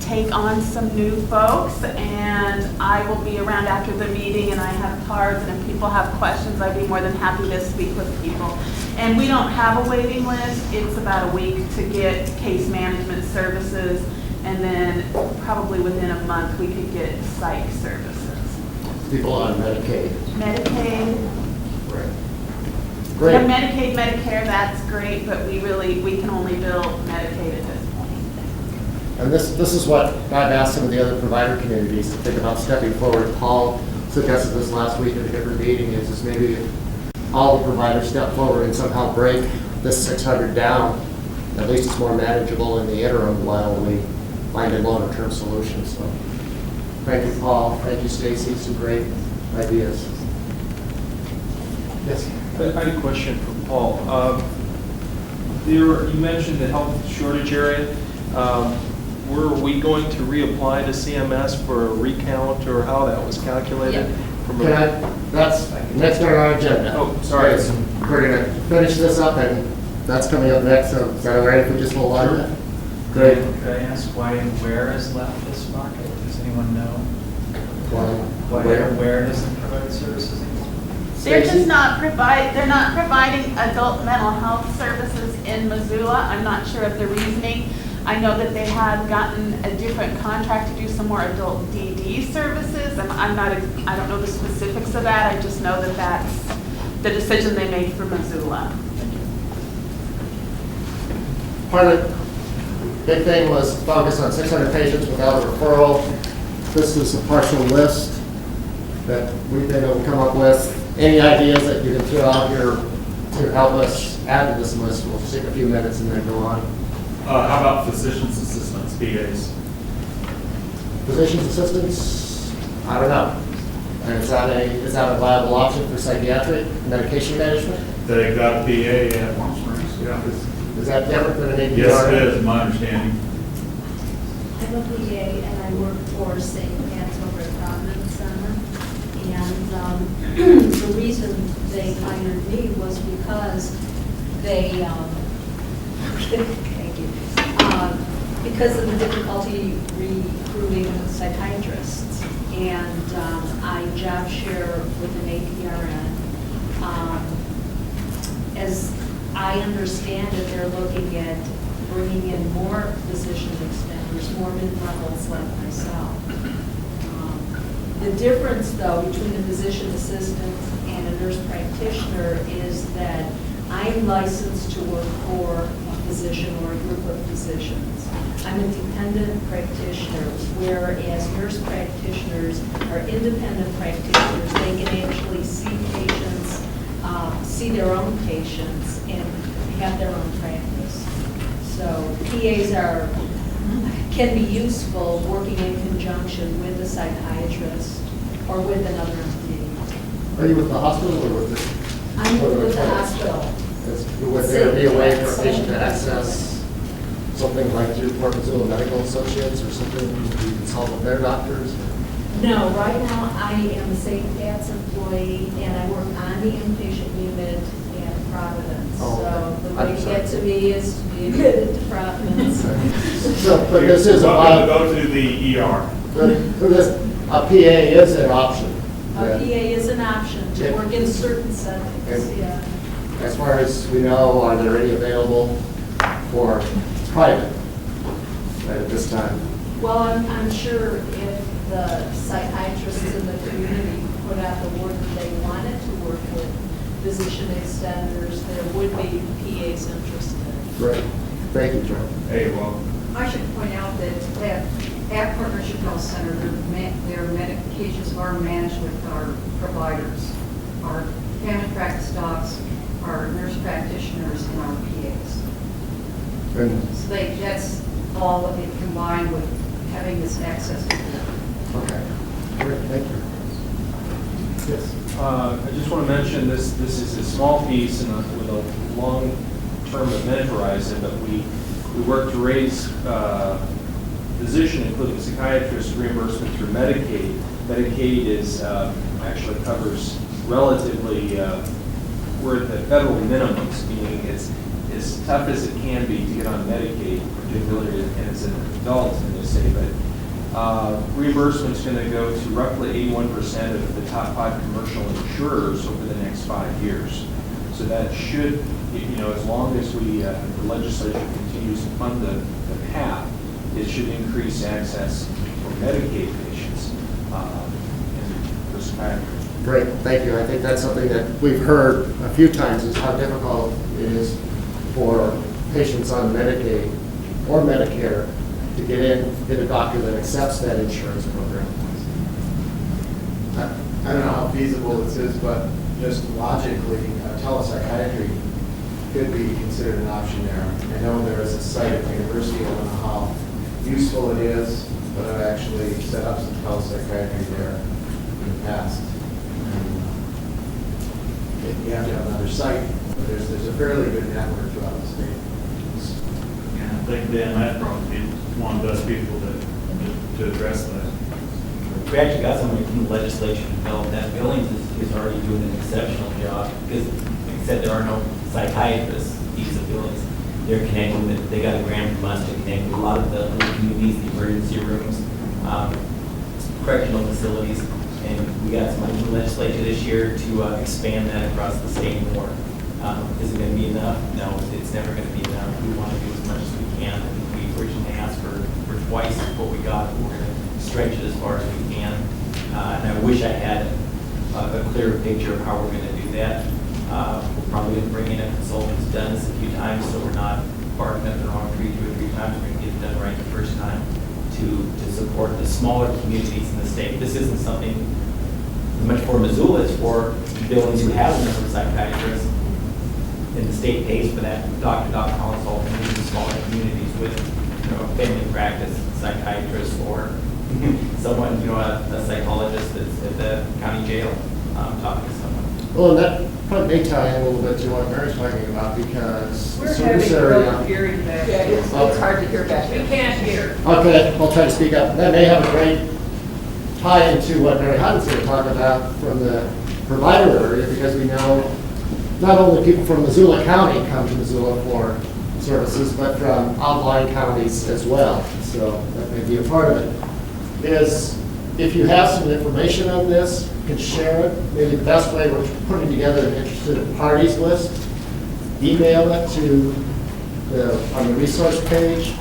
take on some new folks, and I will be around after the meeting, and I have cards, and if people have questions, I'd be more than happy to speak with people. And we don't have a waiting list. It's about a week to get case management services, and then probably within a month, we could get psych services. People on Medicaid. Medicaid. Right. Yeah, Great. Medicaid, Medicare, that's great, but we can only bill Medicaid at this point. And this is what I've asked some of the other provider communities to think about stepping forward. Paul suggested this last week at a different meeting, is maybe all the providers step forward and somehow break this 600 down. At least it's more manageable in the interim while we find a longer-term solution. So thank you, Paul. Thank you, Stacy. Some great ideas. Yes. I had a question for Paul. You mentioned the health shortage area. Were we going to reapply to CMS for a recount, or how that was calculated? That's next on our agenda. Oh, sorry. Okay, so we're going to finish this up, and that's coming up next. So is that all right if we just hold on to that? Great. Could I ask why and where has left this bucket? Does anyone know? Why where doesn't provide services anymore? They're just not they're not providing adult mental health services in Missoula. I'm not sure of the reasoning. I know that they had gotten a different contract to do some more adult DD services. I don't know the specifics of that. I just know that that's the decision they made for Missoula. Part of the big thing was focus on 600 patients without a referral. This is a partial list that we've been able to come up with. Any ideas that you can throw out here to help us add to this list? We'll take a few minutes and then go on. How about physician's assistants, PAs? Physician's assistants? I don't know. And is that a viable option for psychiatric medication management? They've got a PA at Warm Springs, yeah. Is that different than an APR? Yes, it is, in my understanding. I'm a PA and I work for St. Anne's over at Providence Center. And the reason they hired me was because they, thank you, because of the difficulty recruiting psychiatrists. And I job share with an APRN. As I understand it, they're looking at bringing in more physician extenders, more mid-levels like myself. The difference, though, between a physician assistant and a nurse practitioner is that I'm licensed to work for a physician or a group of physicians. I'm a dependent practitioner, whereas nurse practitioners are independent practitioners. They can actually see patients, see their own patients, and have their own practice. So PAs can be useful working in conjunction with a psychiatrist or with another MD. Are you with the hospital or with the? I'm with the hospital. Would there be a way for a patient to access something like through Port Missoula Medical Associates or something, you consult with their doctors? No, right now I am a St. Pat's employee and I work on the inpatient unit at Providence. Oh, so the way to get to me is to be admitted to Providence. But this is go to the ER. A PA is an option. A PA is an option to work in certain settings, yeah. As far as we know, are there any available for private at this time? Well, I'm sure if the psychiatrists in the community put out the word that they wanted to work with physician extenders, there would be PAs interested. Great. Thank you, Joe. Hey, well. I should point out that at Partnership Health Center, their medications are managed with our providers, our family practice docs, our nurse practitioners, and our PAs. So that's all it combined with having this access to them. Okay. Great. Thank you. Yes. I just want to mention this is a small piece and with a long-term event horizon, but we work to raise physician, including psychiatrist, reimbursement through Medicaid. Medicaid is actually covers relatively, we're at the federal minimums, meaning it's as tough as it can be to get on Medicaid, particularly as an adult in this state. But reimbursement's going to go to roughly 81% of the top 5 commercial insurers over the next 5 years. So that should, as long as the legislature continues to fund the path, it should increase access for Medicaid patients for psychiatry. Great, thank you. I think that's something that we've heard a few times, is how difficult it is for patients on Medicaid or Medicare to get in, get a doctor that accepts that insurance program. I don't know how feasible this is, but just logically, telepsychiatry could be considered an option there. I know there is a site at the university, I don't know how useful it is, but I've actually set up some telepsychiatry there in the past. And you have to have another site, but there's a fairly good network throughout the state. Yeah, I think Dan might probably be one of the best people to address that. We actually got somebody from the legislature to develop that. Billings is already doing an exceptional job because, like I said, there are no psychiatrists east of Billings. They're connecting with, they got a grant from us to connect with a lot of the little communities, the emergency rooms, correctional facilities. And we got somebody from the legislature this year to expand that across the state more. Is it going to be enough? No, it's never going to be enough. We want to do as much as we can. I think we originally asked for twice what we got. We're going to stretch it as far as we can. And I wish I had a clearer picture of how we're going to do that. We're probably going to bring in a consultant who's done this a few times, so we're not barking up the wrong tree 2 or 3 times. We're going to get it done right the first time to support the smaller communities in the state. This isn't something as much for Missoula as for Billings who have a number of psychiatrists. And the state pays for that doctor-to-doctor consult in the smaller communities with family practice psychiatrists or someone, a psychologist that's at the county jail talking to someone. Well, that probably may tie in a little bit to what Mary's talking about, because We're the service having area. trouble hearing back. Yeah, it's hard to hear back. We can't hear. Okay, I'll try to speak up. That may have a great tie into what Mary Hudd's going to talk about from the provider area, because we know not only people from Missoula County come to Missoula for services, but from outlying counties as well. So that may be a part of it. Is if you have some information on this, you can share it. Maybe the best way, we're putting together an interested parties list. Email it to on the resource page,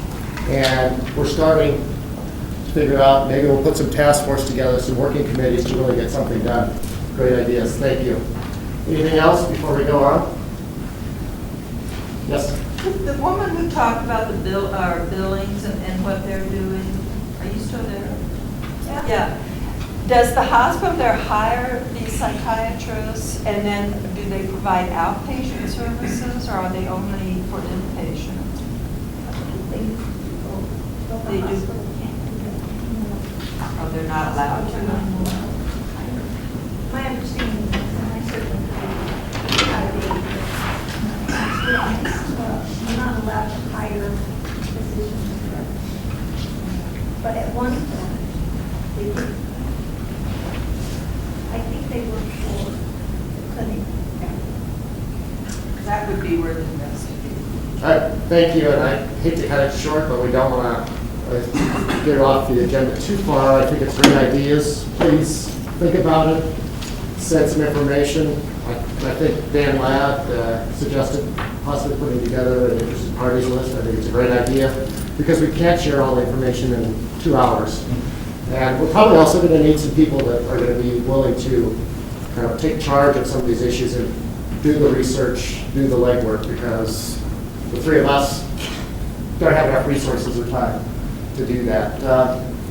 and we're starting to figure out, maybe we'll put some task force together, some working committees to really get something done. Great ideas, thank you. Anything else before we go on? Yes? The woman who talked about the billings and what they're doing, are you still there? Yeah. Does the hospital there hire these psychiatrists, and then do they provide outpatient services, or are they only for inpatient? They do. Oh, they're not allowed to? My understanding is, and I certainly I'm not allowed to hire physicians or, but at one point, they did. I think they work for the clinic. That would be where the investigation. All right, thank you, and I hate to cut it short, but we don't want to get off the agenda too far. I think it's great ideas. Please think about it, send some information. I think Dan Ladd suggested possibly putting together an interested parties list. I think it's a great idea, because we can't share all the information in 2 hours. And we're probably also going to need some people that are going to be willing to kind of take charge of some of these issues and do the research, do the legwork, because the 3 of us don't have enough resources or time to do that.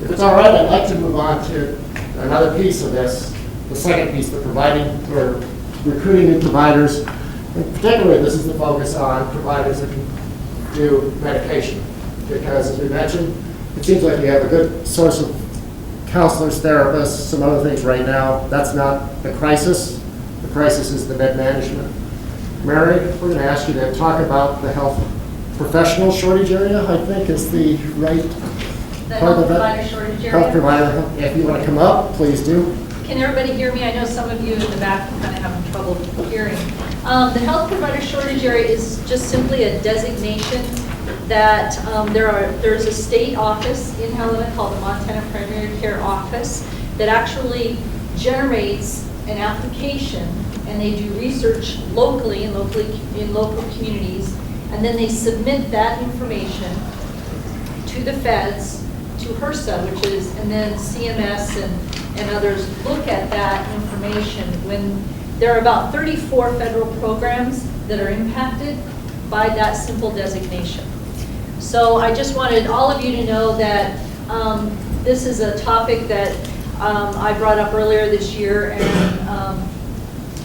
If it's all right, I'd like to move on to another piece of this, the second piece, the providing or recruiting new providers. And particularly, this is the focus on providers that can do medication, because as we mentioned, it seems like we have a good source of counselors, therapists, some other things right now. That's not the crisis. The crisis is the med management. Mary, we're going to ask you to talk about the health professional shortage area, I think is the right The health provider shortage area. Health provider, if you want to come up, please do. Can everybody hear me? I know some of you in the back are kind of having trouble hearing. The health provider shortage area is just simply a designation that there's a state office in Helena called the Montana Primary Care Office that actually generates an application, and they do research locally in local communities, and then they submit that information to the feds, to HRSA, which is, and then CMS and others look at that information. When there are about 34 federal programs that are impacted by that simple designation. So I just wanted all of you to know that this is a topic that I brought up earlier this year and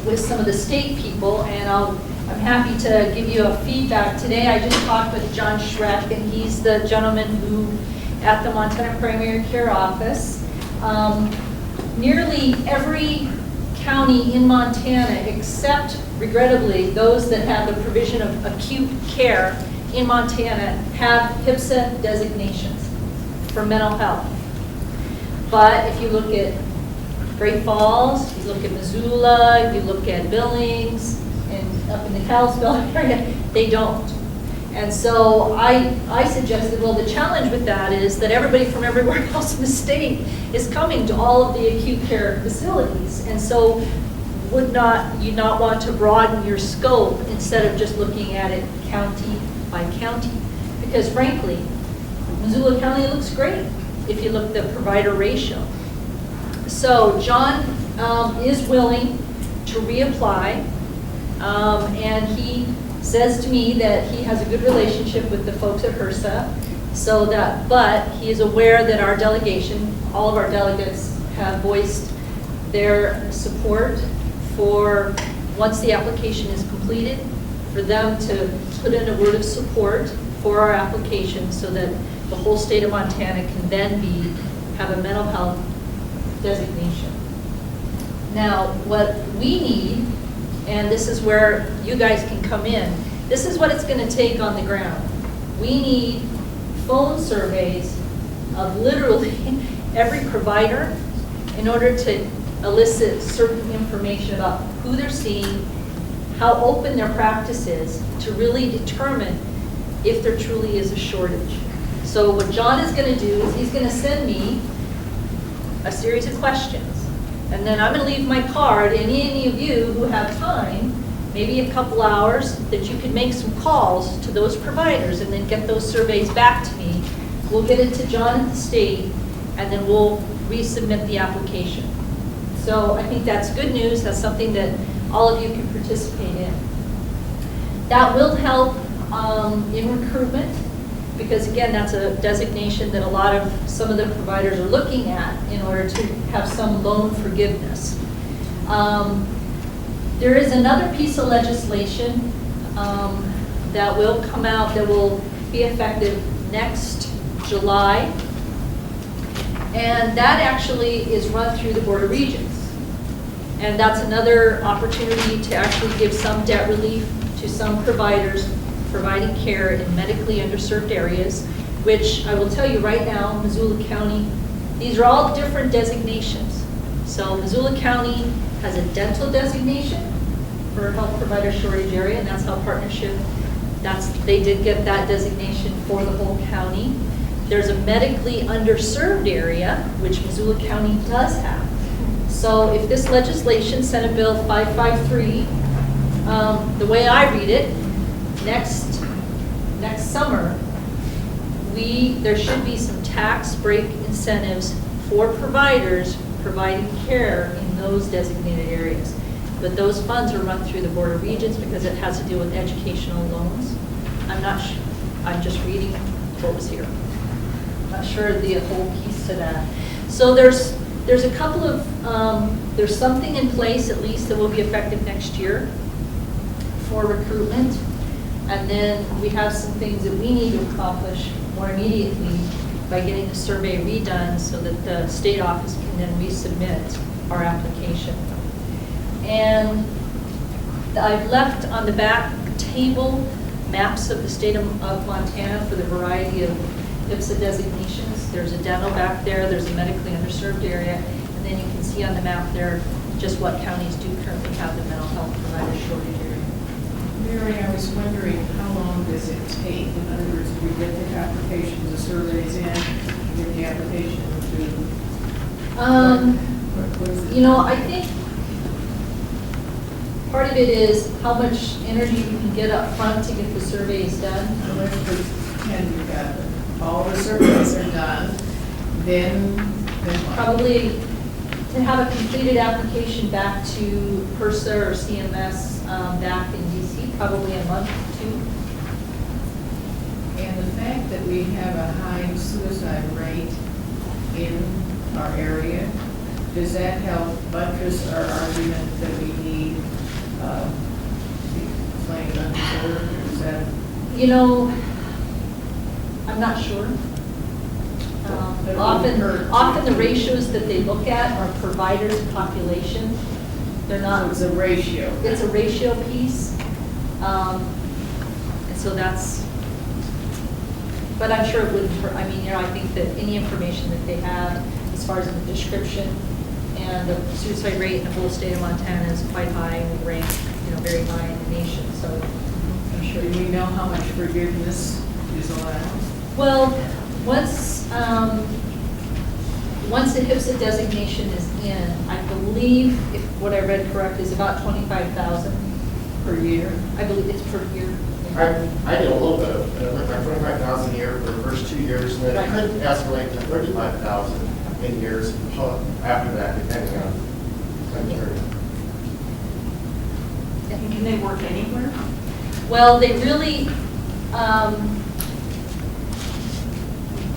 with some of the state people, and I'm happy to give you a feedback. Today I just talked with John Schreck, and he's the gentleman who, at the Montana Primary Care Office, nearly every county in Montana, except, regrettably, those that have the provision of acute care in Montana, have HPSA designations for mental health. But if you look at Great Falls, you look at Missoula, you look at Billings, and up in the Kalispell area, they don't. And so I suggested, well, the challenge with that is that everybody from everywhere else in the state is coming to all of the acute care facilities. And so would you not want to broaden your scope instead of just looking at it county by county? Because frankly, Missoula County looks great if you look at the provider ratio. So John is willing to reapply, and he says to me that he has a good relationship with the folks at HRSA, but he is aware that our delegation, all of our delegates, have voiced their support for, once the application is completed, for them to put in a word of support for our application so that the whole state of Montana can then have a mental health designation. Now, what we need, and this is where you guys can come in, this is what it's going to take on the ground. We need phone surveys of literally every provider in order to elicit certain information about who they're seeing, how open their practice is, to really determine if there truly is a shortage. So what John is going to do is he's going to send me a series of questions. And then I'm going to leave my card, and any of you who have time, maybe a couple hours, that you can make some calls to those providers and then get those surveys back to me. We'll get it to John at the state, and then we'll resubmit the application. So I think that's good news. That's something that all of you can participate in. That will help in recruitment, because again, that's a designation that some of the providers are looking at in order to have some loan forgiveness. There is another piece of legislation that will come out that will be effective next July, and that actually is run through the Board of Regents. And that's another opportunity to actually give some debt relief to some providers providing care in medically underserved areas, which I will tell you right now, Missoula County, these are all different designations. So Missoula County has a dental designation for health provider shortage area, and that's how partnership, they did get that designation for the whole county. There's a medically underserved area, which Missoula County does have. So if this legislation, Senate Bill 553, the way I read it, next summer, there should be some tax break incentives for providers providing care in those designated areas. But those funds are run through the Board of Regents because it has to do with educational loans. I'm not sure, I'm just reading what was here. I'm not sure the whole piece to that. So there's a couple of, there's something in place at least that will be effective next year for recruitment. And then we have some things that we need to accomplish more immediately by getting the survey redone so that the state office can then resubmit our application. And I've left on the back table maps of the state of Montana for the variety of HPSA designations. There's a dental back there, there's a medically underserved area, and then you can see on the map there just what counties do currently have the mental health provider shortage area. Mary, I was wondering, how long does it take? In other words, we get the applications, the surveys in, get the application to... I think part of it is how much energy you can get up front to get the surveys done. You got all the surveys are done, then what? Probably to have a completed application back to PERSA or CMS back in DC, probably a month or two. And the fact that we have a high suicide rate in our area, does that help buttress our argument that we need claimed undeserved, or is that? I'm not sure. Often the ratios that they look at are providers to population. They're not. So it's a ratio. It's a ratio piece. And so that's, but I'm sure it wouldn't hurt. I mean, I think that any information that they have as far as the description and the suicide rate in the whole state of Montana is quite high and we rank, very high in the nation. So I'm sure. Do we know how much forgiveness is allowed? Well, once the HPSA designation is in, I believe, if what I read correct, is about 25,000 per year. I believe it's per year. I did a little bit of it, with my 25,000 a year for the first 2 years, and then it could escalate to 35,000 in years after that, depending on time period. Can they work anywhere? Well, they really,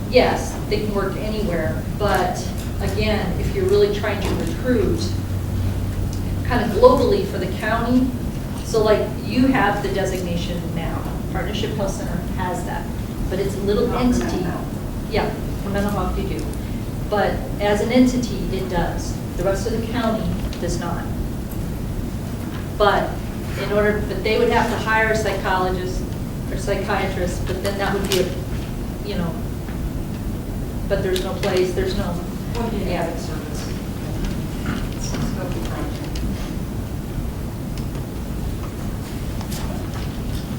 yes, they can work anywhere, but again, if you're really trying to recruit kind of globally for the county, so like you have the designation now, Partnership Health Center has that, but it's a little entity. Yeah, for mental health you do. But as an entity, it does. The rest of the county does not. But but they would have to hire a psychologist or psychiatrist, but then that would be but there's no place, there's no. Added service.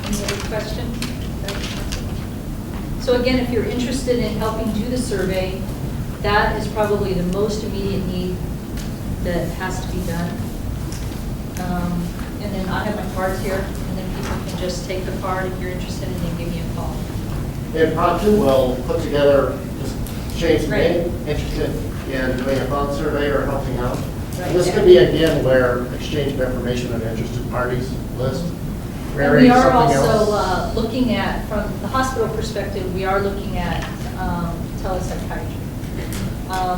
Any other question? So again, if you're interested in helping do the survey, that is probably the most immediate need that has to be done. And then I have my cards here, and then people can just take the card if you're interested, and then give me a call. And Pod 2 will put together, just Shane's name, interested in doing a phone survey or helping out. Right. This could be again where exchange of information on interested parties list. And we are also looking at, from the hospital perspective, we are looking at telepsychiatry.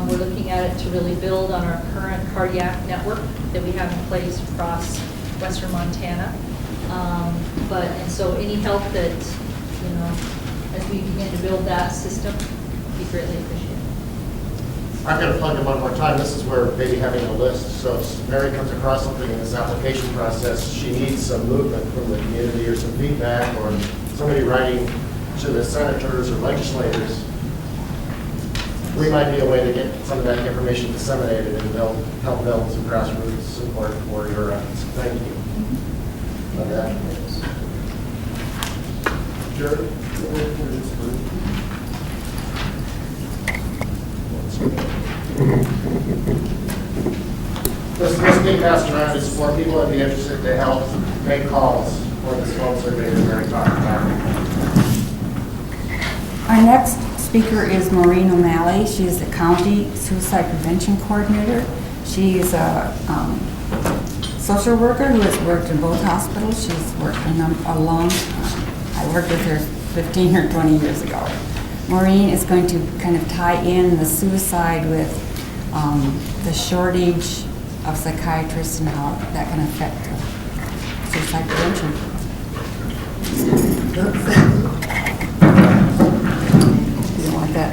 We're looking at it to really build on our current cardiac network that we have in place across Western Montana. And so any help that, as we begin to build that system, be greatly appreciated. I'm going to plug it one more time. This is where maybe having a list. So if Mary comes across something in this application process, she needs some movement from the community or some feedback or somebody writing to the senators or legislators. We might be a way to get some of that information disseminated and help build some grassroots support for your efforts. Thank you. On that. Jared? This being passed around is for people that would be interested to help make calls for this phone survey that Mary talked about. Our next speaker is Maureen O'Malley. She is the County Suicide Prevention Coordinator. She is a social worker who has worked in both hospitals. She's worked in them a long time. I worked with her 15 or 20 years ago. Maureen is going to kind of tie in the suicide with the shortage of psychiatrists and how that can affect suicide prevention. You don't want that.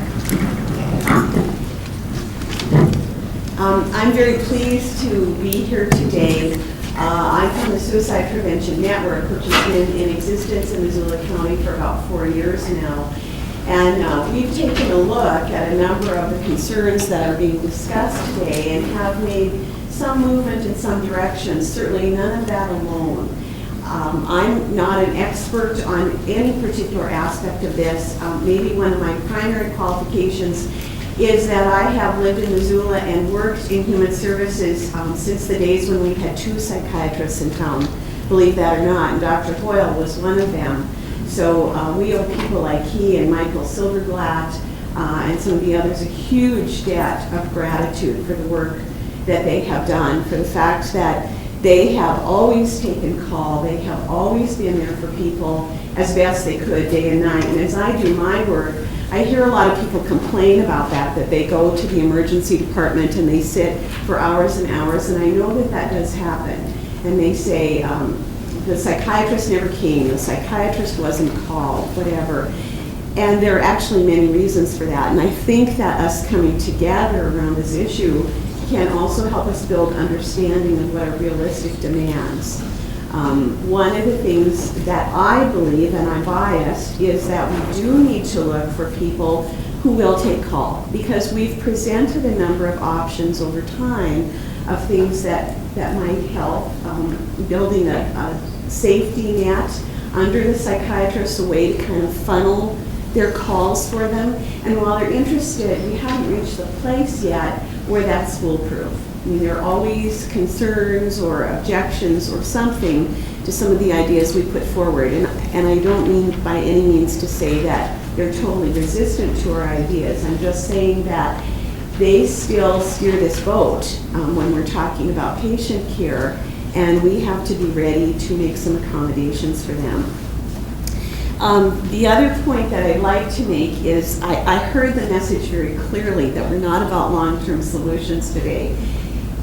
I'm very pleased to be here today. I'm from the Suicide Prevention Network, which has been in existence in Missoula County for about 4 years now. And we've taken a look at a number of the concerns that are being discussed today and have made some movement in some directions, certainly none of that alone. I'm not an expert on any particular aspect of this. Maybe one of my primary qualifications is that I have lived in Missoula and worked in human services since the days when we had 2 psychiatrists in town, believe that or not, and Dr. Hoyle was one of them. So we owe people like he and Michael Silverblatt and some of the others a huge debt of gratitude for the work that they have done, for the fact that they have always taken call, they have always been there for people as best they could day and night. And as I do my work, I hear a lot of people complain about that they go to the emergency department and they sit for hours and hours, and I know that that does happen. And they say, the psychiatrist never came, the psychiatrist wasn't called, whatever. And there are actually many reasons for that. And I think that us coming together around this issue can also help us build understanding of what are realistic demands. One of the things that I believe, and I'm biased, is that we do need to look for people who will take call, because we've presented a number of options over time of things that might help, building a safety net under the psychiatrists, a way to kind of funnel their calls for them. And while they're interested, we haven't reached the place yet where that's foolproof. I mean, there are always concerns or objections or something to some of the ideas we put forward. And I don't mean by any means to say that they're totally resistant to our ideas. I'm just saying that they still steer this boat when we're talking about patient care, and we have to be ready to make some accommodations for them. The other point that I'd like to make is I heard the message very clearly that we're not about long-term solutions today.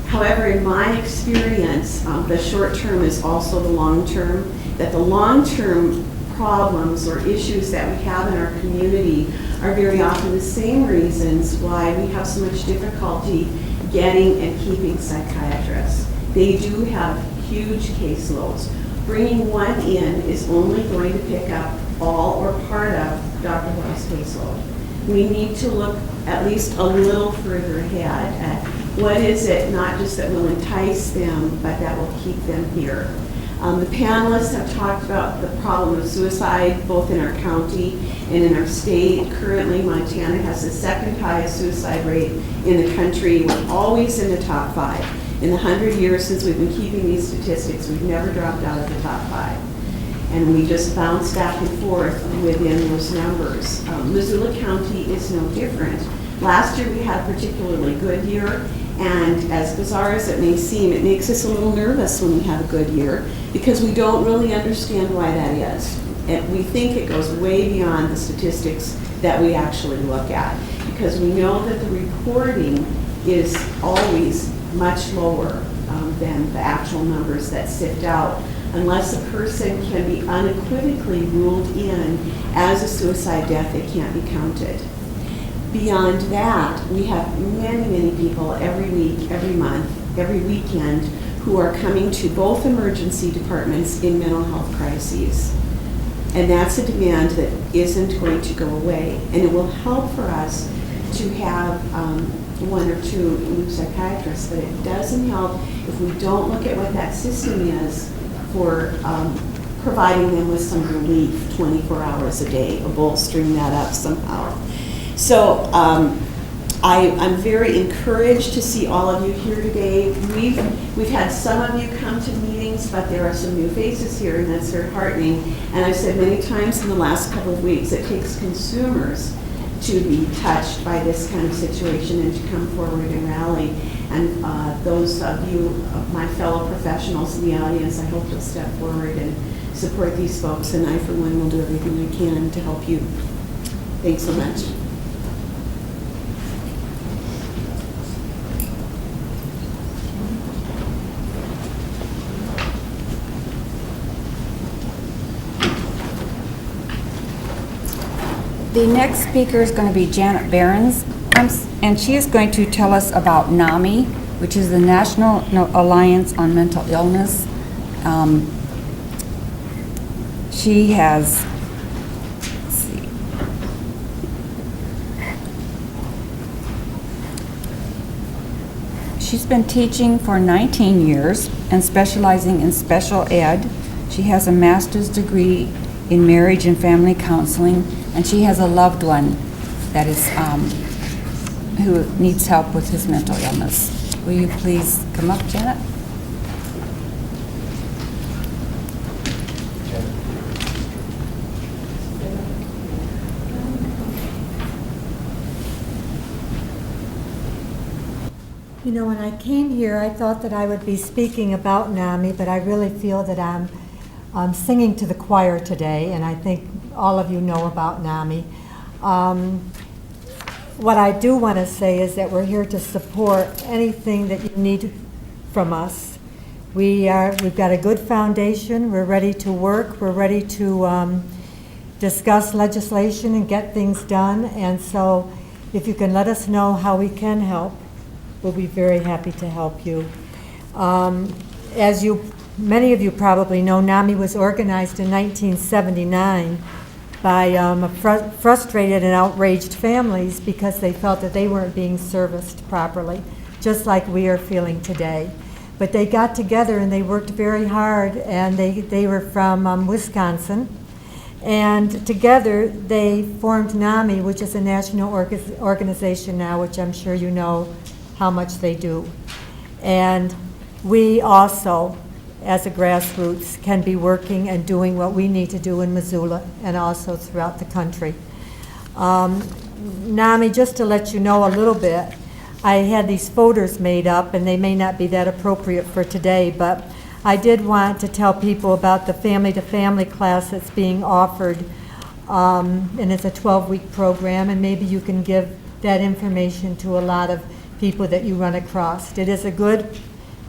However, in my experience, the short term is also the long term, that the long-term problems or issues that we have in our community are very often the same reasons why we have so much difficulty getting and keeping psychiatrists. They do have huge caseloads. Bringing one in is only going to pick up all or part of Dr. Hoyle's caseload. We need to look at least a little further ahead at what is it, not just that will entice them, but that will keep them here. The panelists have talked about the problem of suicide, both in our county and in our state. Currently, Montana has the second highest suicide rate in the country. We're always in the top 5. In the 100 years since we've been keeping these statistics, we've never dropped out of the top 5. And we just bounce back and forth within those numbers. Missoula County is no different. Last year we had a particularly good year, and as bizarre as it may seem, it makes us a little nervous when we have a good year, because we don't really understand why that is. And we think it goes way beyond the statistics that we actually look at, because we know that the reporting is always much lower than the actual numbers that sift out, unless a person can be unequivocally ruled in as a suicide death, it can't be counted. Beyond that, we have many, many people every week, every month, every weekend who are coming to both emergency departments in mental health crises. And that's a demand that isn't going to go away. And it will help for us to have 1 or 2 new psychiatrists, but it doesn't help if we don't look at what that system is for providing them with some relief 24 hours a day, or bolstering that up somehow. So I'm very encouraged to see all of you here today. We've had some of you come to meetings, but there are some new faces here, and that's very heartening. And I've said many times in the last couple of weeks, it takes consumers to be touched by this kind of situation and to come forward and rally. And those of you, my fellow professionals in the audience, I hope you'll step forward and support these folks. And I, for one, will do everything I can to help you. Thanks so much. The next speaker is going to be Janet Behrens, and she is going to tell us about NAMI, which is the National Alliance on Mental Illness. She has, let's see, She's been teaching for 19 years and specializing in special ed. She has a master's degree in marriage and family counseling, and she has a loved one that is who needs help with his mental illness. Will you please come up, Janet? You know, when I came here, I thought that I would be speaking about NAMI, but I really feel that I'm singing to the choir today, and I think all of you know about NAMI. What I do want to say is that we're here to support anything that you need from us. We've got a good foundation. We're ready to work. We're ready to discuss legislation and get things done. And so if you can let us know how we can help, we'll be very happy to help you. As many of you probably know, NAMI was organized in 1979 by frustrated and outraged families because they felt that they weren't being serviced properly, just like we are feeling today. But they got together and they worked very hard, and they were from Wisconsin. And together they formed NAMI, which is a national organization now, which I'm sure you know how much they do. And we also, as a grassroots, can be working and doing what we need to do in Missoula and also throughout the country. NAMI, just to let you know a little bit, I had these folders made up, and they may not be that appropriate for today, but I did want to tell people about the family-to-family class that's being offered, and it's a 12-week program, and maybe you can give that information to a lot of people that you run across. It is a good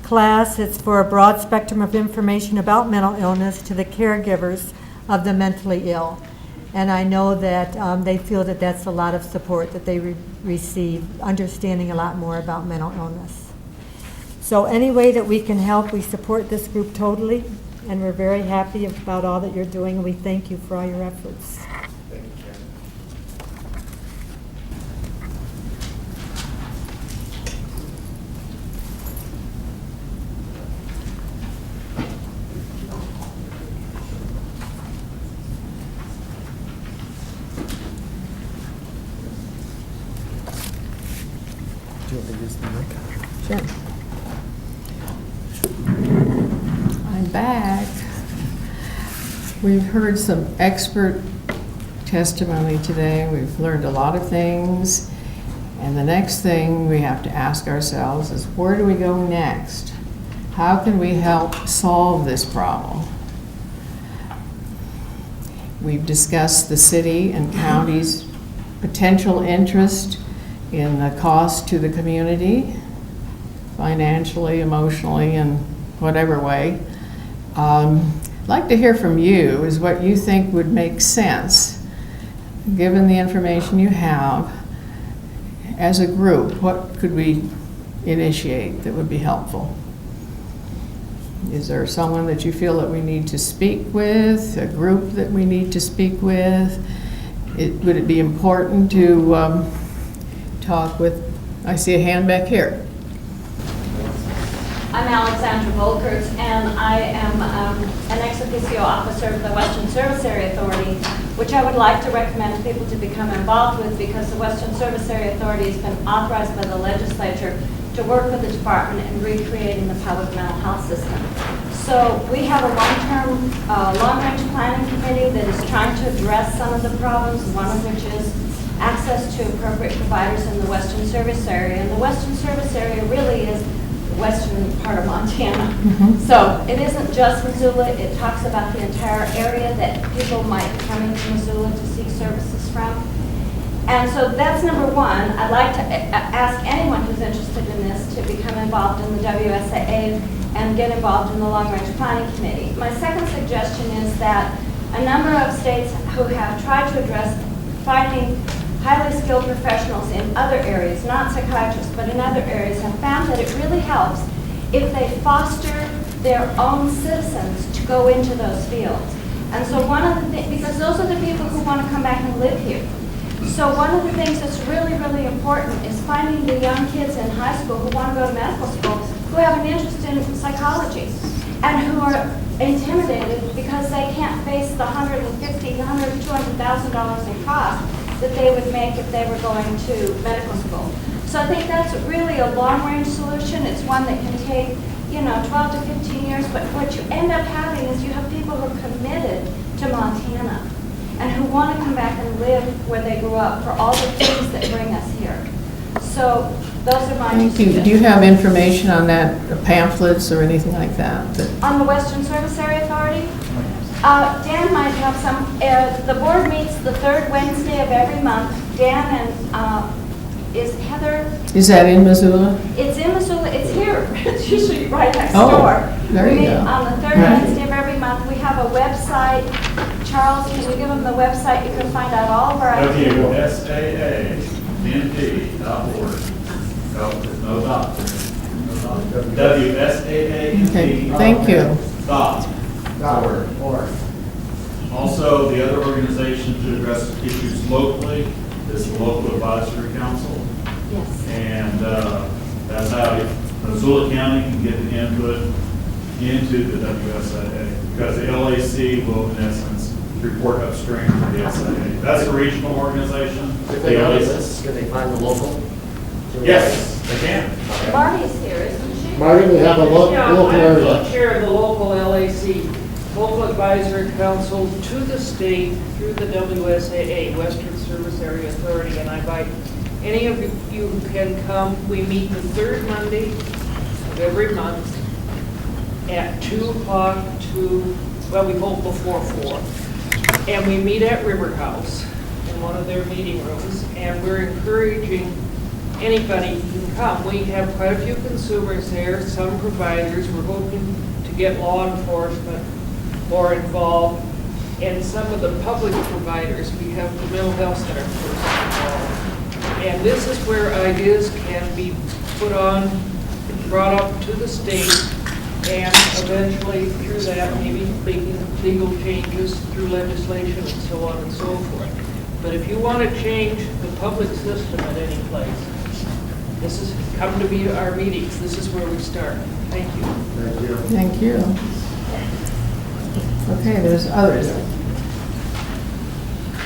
class. It's for a broad spectrum of information about mental illness to the caregivers of the mentally ill. And I know that they feel that that's a lot of support that they receive, understanding a lot more about mental illness. So any way that we can help, we support this group totally, and we're very happy about all that you're doing, and we thank you for all your efforts. Thank you, Karen. Do you want me to use the mic? Sure. I'm back. We've heard some expert testimony today. We've learned a lot of things. And the next thing we have to ask ourselves is, where do we go next? How can we help solve this problem? We've discussed the city and county's potential interest in the cost to the community, financially, emotionally, in whatever way. I'd like to hear from you is what you think would make sense, given the information you have. As a group, what could we initiate that would be helpful? Is there someone that you feel that we need to speak with, a group that we need to speak with? Would it be important to talk with, I see a hand back here. I'm Alexandra Volkert, and I am an ex officio officer of the Western Service Area Authority, which I would like to recommend people to become involved with, because the Western Service Area Authority has been authorized by the legislature to work with the department in recreating the public mental health system. So we have a long-range planning committee that is trying to address some of the problems, one of which is access to appropriate providers in the Western Service Area. And the Western Service Area really is the western part of Montana. So it isn't just Missoula. It talks about the entire area that people might be coming to Missoula to seek services from. And so that's number one. I'd like to ask anyone who's interested in this to become involved in the WSAA and get involved in the Long Range Planning Committee. My second suggestion is that a number of states who have tried to address finding highly skilled professionals in other areas, not psychiatrists, but in other areas, have found that it really helps if they foster their own citizens to go into those fields. And so one of the things, because those are the people who want to come back and live here. So one of the things that's really, really important is finding the young kids in high school who want to go to medical school. who have an interest in psychology and who are intimidated because they can't face the $150,000 to $200,000 in cost that they would make if they were going to medical school. So I think that's really a long-range solution. It's one that can take, 12 to 15 years, but what you end up having is you have people who are committed to Montana and who want to come back and live where they grew up for all the things that bring us here. So those are my Thank you. Do you have information on that, pamphlets or anything like that? On the Western Service Area Authority? Dan might have some. The board meets the third Wednesday of every month. Dan and is Heather? Is that in Missoula? It's in Missoula. It's here. It's usually right next Oh, door. there you We meet go. on the third Wednesday of every month. We have a website. Charles, can you give them the website? You can find out all of our activities. WSAANT.org. No, there's no dot. WSAANT. Okay, thank you. .org. Also, the other organization to address issues locally is the Local Advisory Council. Yes. And that's how Missoula County can get the input into the WSIA, because the LAC will, in essence, report upstream to the SIA. That's a regional organization. If they know this, can they find the local? Yes, they can. Marty's here, isn't she? Marty, we have a local area. I'm chair of the local LAC, Local Advisory Council to the state through the WSAA, Western Service Area Authority, and I invite any of you who can come. We meet the third Monday of every month at 2 o'clock we hold before 4. And we meet at River House in one of their meeting rooms, and we're encouraging anybody who can come. We have quite a few consumers there, some providers. We're hoping to get law enforcement more involved, and some of the public providers. We have the mental health center first involved. And this is where ideas can be put on, brought up to the state, and eventually through that maybe making legal changes through legislation and so on and so forth. But if you want to change the public system at any place, come to our meetings. This is where we start. Thank you. Thank you. Thank you. Okay, there's others.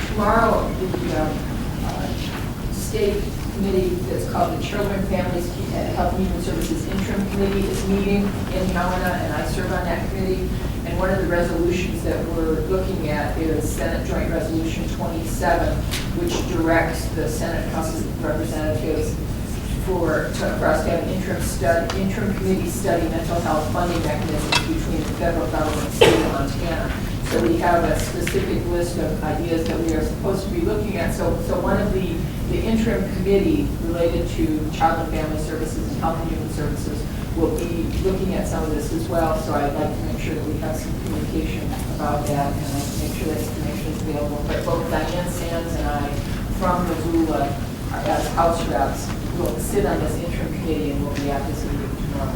Tomorrow, the state committee that's called the Children, Families, Health and Human Services Interim Committee is meeting in Helena, and I serve on that committee. And one of the resolutions that we're looking at is Senate Joint Resolution 27, which directs the Senate House of Representatives for us to have an interim committee study mental health funding mechanisms between the federal government and state of Montana. So we have a specific list of ideas that we are supposed to be looking at. So one of the interim committee related to Child and Family Services and Health and Human Services will be looking at some of this as well. So I'd like to make sure that we have some communication about that, and I can make sure that information is available. But both Diane Sands and I from Missoula, as House reps, will sit on this interim committee, and we'll be at this meeting tomorrow.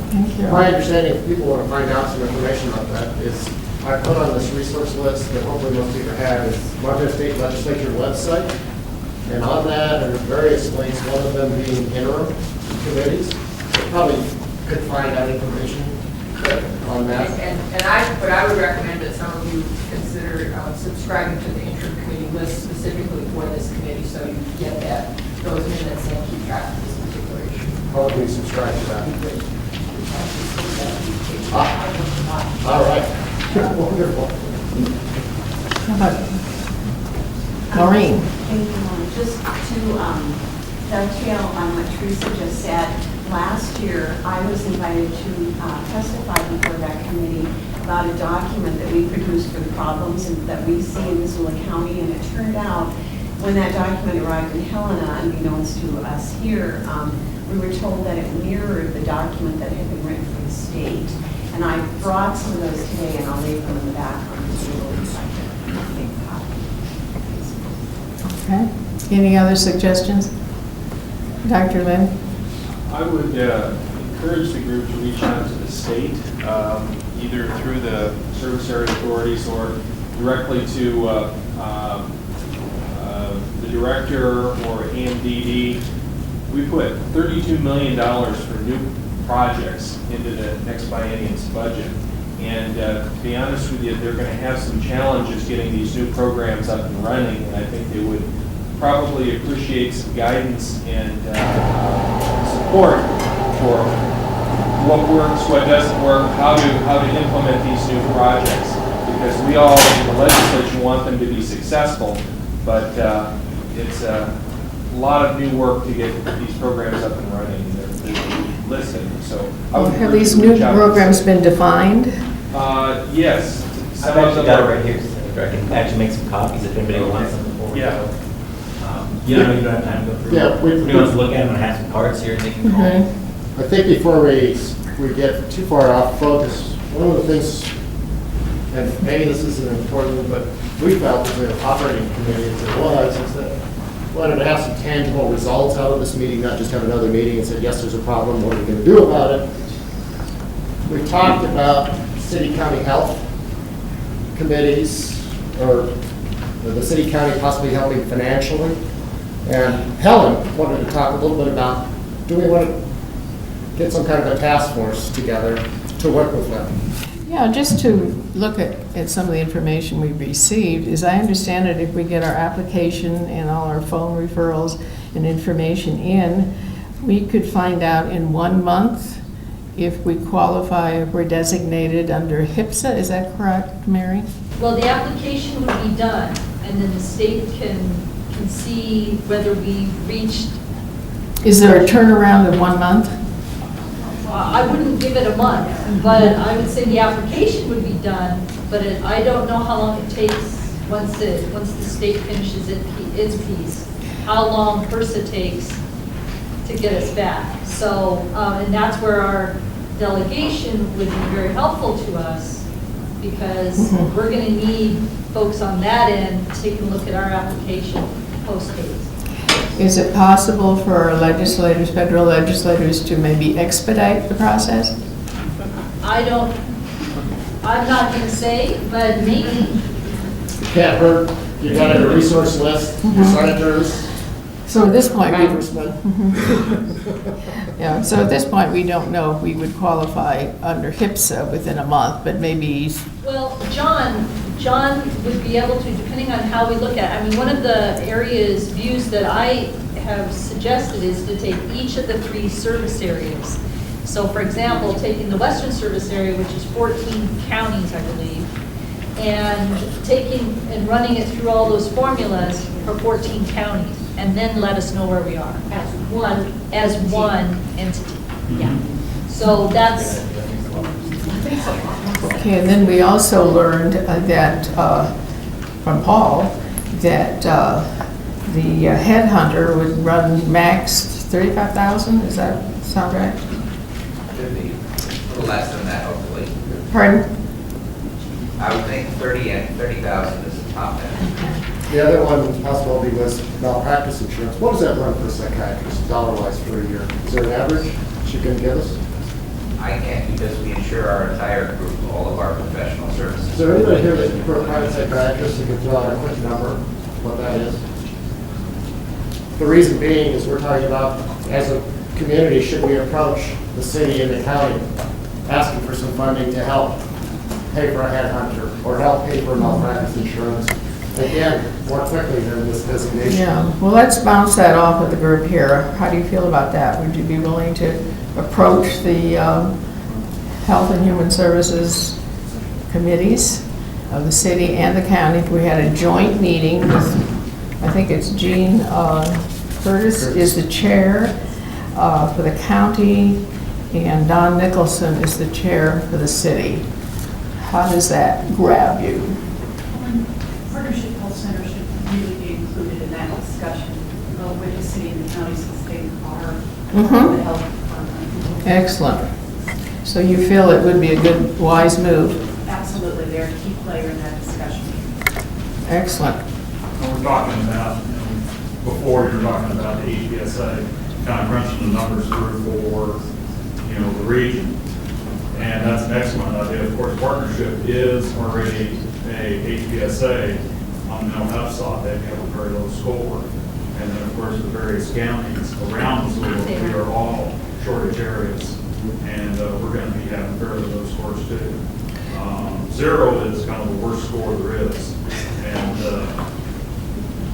Thank you. My understanding, if people want to find out some information about that, is I put on this resource list that hopefully most people have is Montana State Legislature website. And on that are various links, one of them being interim committees. So probably could find out information on that. And what I would recommend that some of you consider subscribing to the interim committee list specifically for this committee, so you get those minutes and keep track of this particular issue. How do we subscribe to that? All right. Wonderful. Maureen. Thank you, Mom. Just to dovetail on what Teresa just said, last year I was invited to testify before that committee about a document that we produced for the problems that we see in Missoula County, and it turned out when that document arrived in Helena, unbeknownst to us here, we were told that it mirrored the document that had been written for the state. And I brought some of those today, and I'll leave them in the back on the table if I can make a copy. Okay. Any other suggestions? Dr. Lynn? I would encourage the group to reach out to the state, either through the service area authorities or directly to the director or AMDD. We put $32 million for new projects into the next biennium's budget. And to be honest with you, they're going to have some challenges getting these new programs up and running, and I think they would probably appreciate some guidance and support for what works, what doesn't work, how to implement these new projects. Because we all in the legislature want them to be successful, but it's a lot of new work to get these programs up and running. They're listed, so. I would Have these new programs been defined? Yes. I've actually got it right here, so I can actually make some copies if anybody wants them before we go. You don't have time to go through. Yeah, If anybody wants to look at them, I have some cards here and they can call. I think before we get too far off focus, one of the things, and maybe this isn't important, but we felt as an operating committee as it was, is that we wanted to have some tangible results out of this meeting, not just have another meeting and say, yes, there's a problem, what are we going to do about it? We talked about city-county health committees, or the city-county possibly helping financially. And Helen wanted to talk a little bit about, do we want to get some kind of a task force together to work with them? Yeah, just to look at some of the information we've received, as I understand it, if we get our application and all our phone referrals and information in, we could find out in 1 month if we qualify, if we're designated under HIPSA. Is that correct, Mary? Well, the application would be done, and then the state can see whether we reached. Is there a turnaround of 1 month? I wouldn't give it a month, but I would say the application would be done, but I don't know how long it takes once the state finishes its piece, how long HRSA takes to get us back. So, and that's where our delegation would be very helpful to us, because we're going to need folks on that end taking a look at our application post-haste. Is it possible for our legislators, federal legislators, to maybe expedite the process? I'm not going to say, but maybe. Can't hurt. You got a resource list, senators. So at this point, yeah. So at this point, we don't know if we would qualify under HIPSA within a month, but maybe. Well, John would be able to, depending on how we look at it. I mean, one of the views that I have suggested is to take each of the 3 service areas. So for example, taking the Western service area, which is 14 counties, I believe, and taking and running it through all those formulas for 14 counties, and then let us know where we are. As one entity. Yeah. So that's. Okay, and then we also learned that from Paul that the headhunter would run max 35,000. Does that sound right? Could be a little less than that, hopefully. Pardon? I would think 30,000 is the top end. The other one possibility was malpractice insurance. What does that run for a psychiatrist, dollar-wise, for a year? Is there an average you can give us? I can't, because we insure our entire group, all of our professional services. Is there anybody here that for a private psychiatrist who can throw out a quick number, what that is? The reason being is we're talking about, as a community, should we approach the city and the county asking for some funding to help pay for a headhunter or help pay for malpractice insurance? Again, more quickly than this designation. Yeah, well, let's bounce that off with the group here. How do you feel about that? Would you be willing to approach the Health and Human Services committees of the city and the county? If we had a joint meeting with, I think it's Jean Curtis is the chair for the county, and Don Nicholson is the chair for the city. How does that grab you? Partnership Health Center should really be included in that discussion with the city and the county, since they are the health department. Excellent. So you feel it would be a good, wise move? Absolutely, they're a key player in that discussion. Excellent. We're talking about, before you were talking about the HPSA, kind of crunching the numbers through for, the region. And that's an excellent idea. Of course, Partnership is already a HPSA on the mental health side. They have a very low score. And then, of course, the various counties around Missoula, we are all shortage areas and we're going to be having fairly low scores too. 0 is kind of the worst score there is, and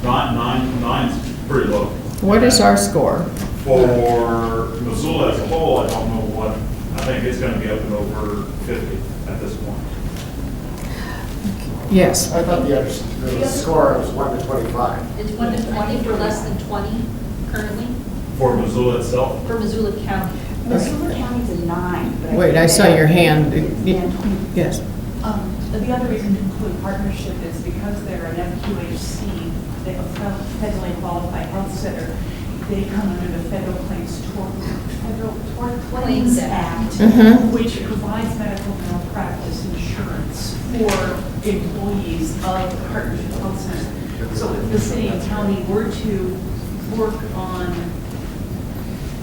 nine's pretty low. What is our score? For Missoula as a whole, I don't know what, I think it's going to be up and over 50 at this point. Yes. I thought the score was 1 to 25. It's 1 to 20 for less than 20 currently, For Missoula itself? for Missoula County. Missoula County's a 9. but Wait, I saw your hand. Yes. The other reason to include partnership is because they're an FQHC, they're a federally qualified health center. They come under the Federal Tort Claims Act, Mhm. which provides medical malpractice insurance for employees of the Partnership Health Center. So if the city and county were to work on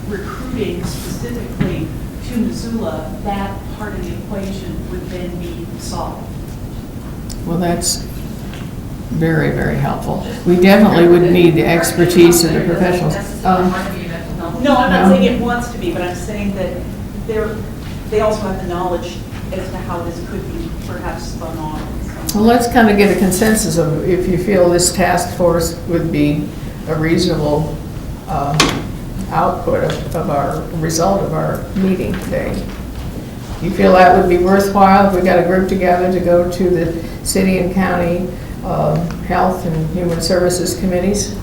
recruiting specifically to Missoula, that part of the equation would then be solved. Well, that's very, very helpful. We definitely would need the expertise of the professionals. No, I'm not No. saying it wants to be, but I'm saying that they also have the knowledge as to how this could be perhaps spun on. Well, let's kind of get a consensus of if you feel this task force would be a reasonable output of our, result of our meeting today. You feel that would be worthwhile if we got a group together to go to the city and county health and human services committees?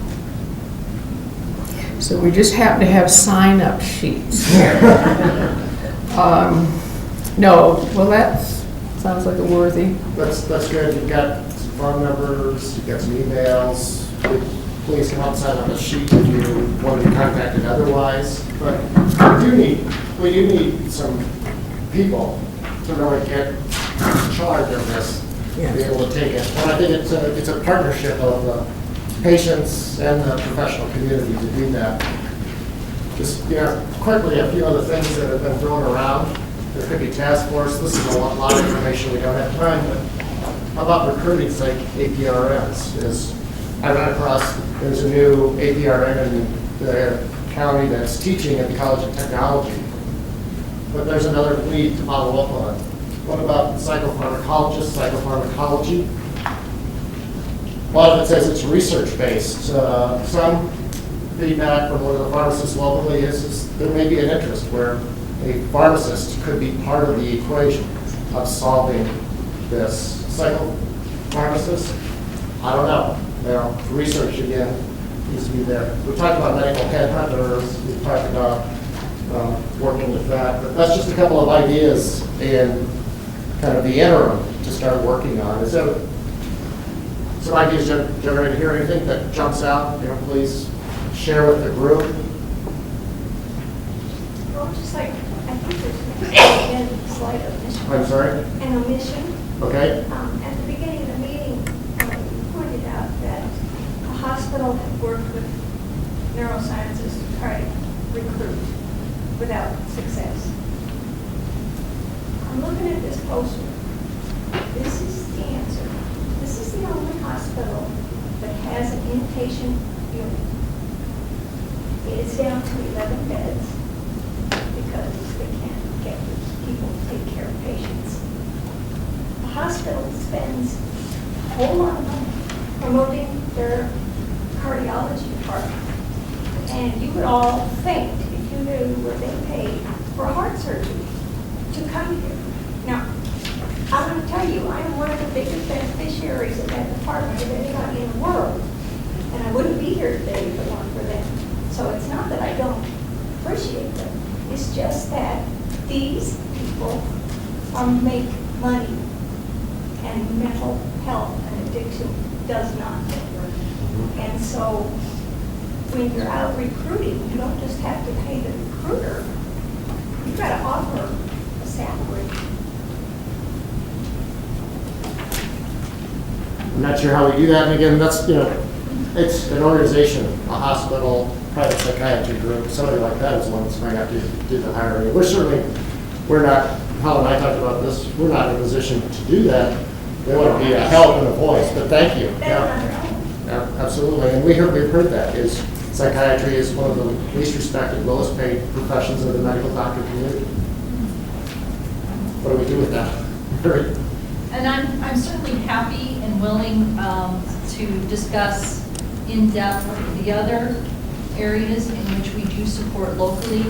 So we just happen to have sign-up sheets here. No, well, that sounds like a worthy. That's good. You've got some phone numbers, you've got some emails. Please come up and sign on the sheet if you want to be contacted otherwise. But we do need some people to really get in charge of this, to be able to take it. And I think it's a partnership of the patients and the professional community to do that. Just, quickly, a few other things that have been thrown around. There could be task force. This is a lot of information. We don't have time, but how about recruiting like APRNs? I ran across, there's a new APRN in the county that's teaching at the College of Technology. But there's another need to follow up on. What about psychopharmacologists, psychopharmacology? A lot of it says it's research-based. Some feedback from one of the pharmacists locally is there may be an interest where a pharmacist could be part of the equation of solving this. Psychopharmacist? I don't know. Research again needs to be there. We talked about medical headhunters. We talked about working with that. But that's just a couple of ideas in kind of the interim to start working on. Is there some ideas generated here? Anything that jumps out? Please share with the group. Well, just like, I think there's a slight omission. I'm sorry? An omission. Okay. At the beginning of the meeting, you pointed out that a hospital had worked with neurosciences to try to recruit without success. I'm looking at this poster. This is the answer. This is the only hospital that has an inpatient unit. It is down to 11 beds because they can't get people to take care of patients. The hospital spends a whole lot of money promoting their cardiology department. And you would all think, if you knew what they paid for heart surgery, to come here. Now, I'm going to tell you, I am one of the biggest beneficiaries of that department of anybody in the world. And I wouldn't be here today if it weren't for them. So it's not that I don't appreciate them. It's just that these people make money, and mental health and addiction does not. And so when you're out recruiting, you don't just have to pay the recruiter. You've got to offer a salary. I'm not sure how we do that. And again, that's, it's an organization, a hospital, private psychiatry group, somebody like that is the one that's going to have to do the hiring. We're not, Hal and I talked about this, we're not in a position to do that. They want to be a help and a voice, but thank you. Yeah, absolutely. And we've heard that is psychiatry is one of the least respected, lowest paid professions of the medical doctor community. What do we do with that? And I'm certainly happy and willing to discuss in depth the other areas in which we do support locally,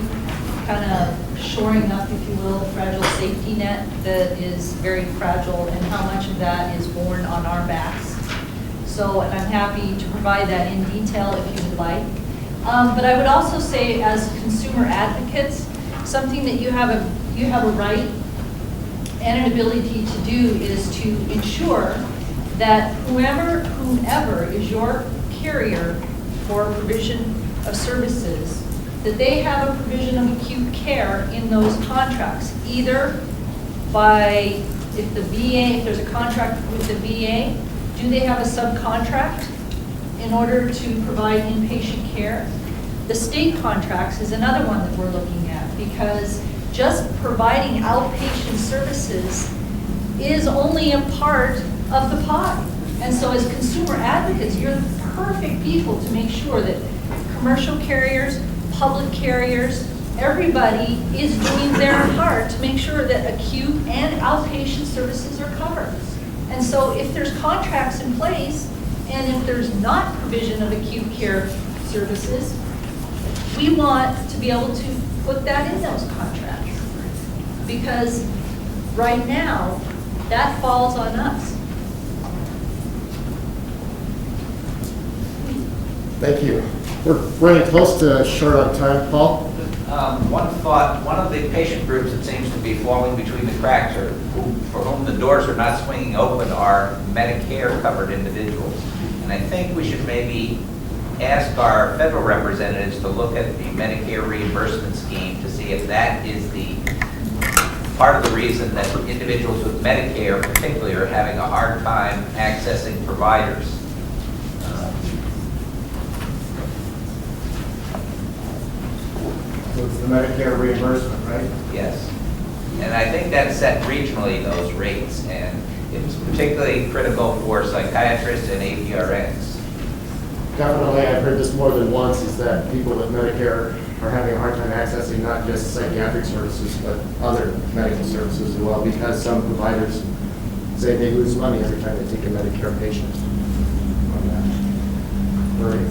kind of shoring up, if you will, the fragile safety net that is very fragile and how much of that is borne on our backs. So, and I'm happy to provide that in detail if you would like. But I would also say, as consumer advocates, something that you have a right and an ability to do is to ensure that whomever is your carrier for provision of services, that they have a provision of acute care in those contracts, either by, if there's a contract with the VA, do they have a subcontract in order to provide inpatient care? The state contracts is another one that we're looking at, because just providing outpatient services is only a part of the pie. And so as consumer advocates, you're the perfect people to make sure that commercial carriers, public carriers, everybody is doing their part to make sure that acute and outpatient services are covered. And so if there's contracts in place, and if there's not provision of acute care services, we want to be able to put that in those contracts. Because right now, that falls on us. Thank you. We're running close to short on time. Paul? One thought, one of the patient groups that seems to be falling between the cracks, or for whom the doors are not swinging open, are Medicare-covered individuals. And I think we should maybe ask our federal representatives to look at the Medicare reimbursement scheme to see if that is the part of the reason that individuals with Medicare particularly are having a hard time accessing providers. So it's the Medicare reimbursement, right? Yes. And I think that's set regionally, those rates, and it's particularly critical for psychiatrists and APRNs. Definitely, I've heard this more than once, is that people with Medicare are having a hard time accessing not just psychiatric services, but other medical services as well, because some providers say they lose money every time they take a Medicare patient on that. Right.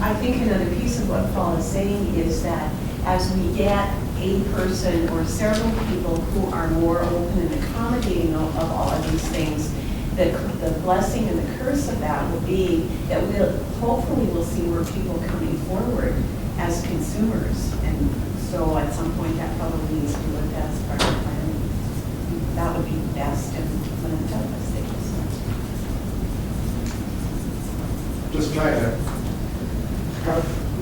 I think another piece of what Paul is saying is that as we get a person or several people who are more open and accommodating of all of these things, the blessing and the curse of that will be that hopefully we'll see more people coming forward as consumers. And so at some point that probably needs to be looked at as part of the plan. That would be best and what I'm telling us. Just trying to a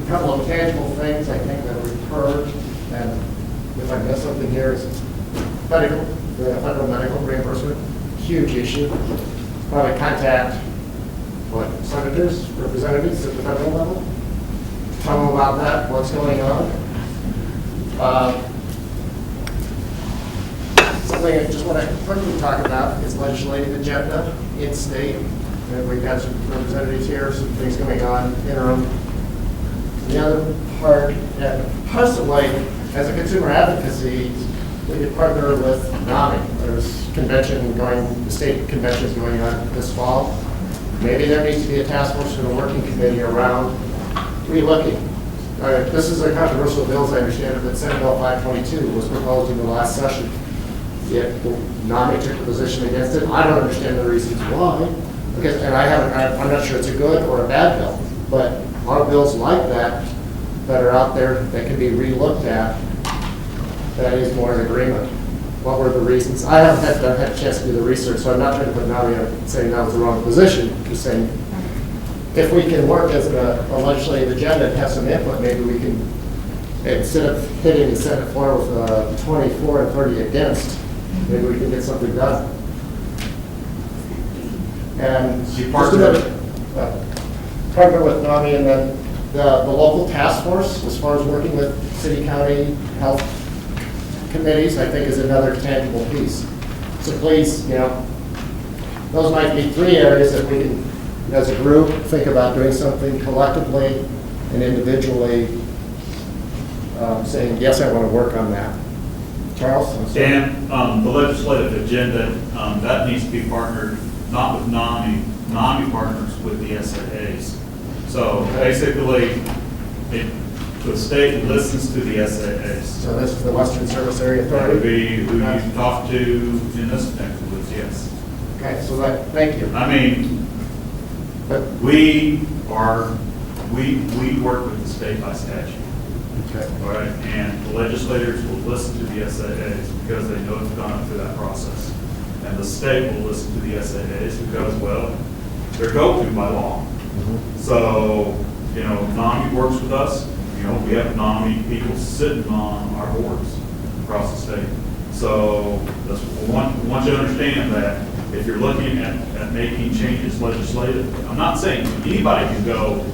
couple of tangible things I think that we've heard, and if I miss something here, is the federal medical reimbursement, huge issue. Probably contact, senators, representatives at the federal level, tell them about that, what's going on. Something I just want to quickly talk about is legislative agenda in state. And we've got some representatives here, some things going on interim. The other part, and possibly as a consumer advocacy, we could partner with NAMI. There's the state convention is going on this fall. Maybe there needs to be a task force and a working committee around relooking. This is a controversial bill, as I understand it, but Senate Bill 522 was proposed in the last session. Yet NAMI took a position against it. I don't understand the reasons why. And I'm not sure it's a good or a bad bill, but our bills like that are out there that can be re-looked at, that is more in agreement. What were the reasons? I haven't had a chance to do the research, so I'm not trying to put NAMI on saying that was the wrong position. Just saying, if we can work as a legislative agenda and have some input, maybe we can, instead of hitting the Senate floor with 24 and 30 against, maybe we can get something done. And partner with NAMI, and then the local task force, as far as working with city, county, health committees, I think is another tangible piece. So please, those might be three areas that we can, as a group, think about doing something collectively and individually saying, yes, I want to work on that. Charles? I'm sorry. Dan, the legislative agenda, that needs to be partnered, not with NAMI partners with the SAAs. So basically, the state listens to the SAAs. So this is the Western Service Area That would Authority? be who you talk to in this neck of the woods, yes. Okay, so thank you. I mean, we work with the state by statute. Okay. All right, and the legislators will listen to the SAAs because they know it's gone through that process. And the state will listen to the SAAs because, well, they're go-to by law. So, you know, NAMI works with us. You know, we have NAMI people sitting on our boards across the state. So I want you to understand that if you're looking at making changes legislatively, I'm not saying anybody can go,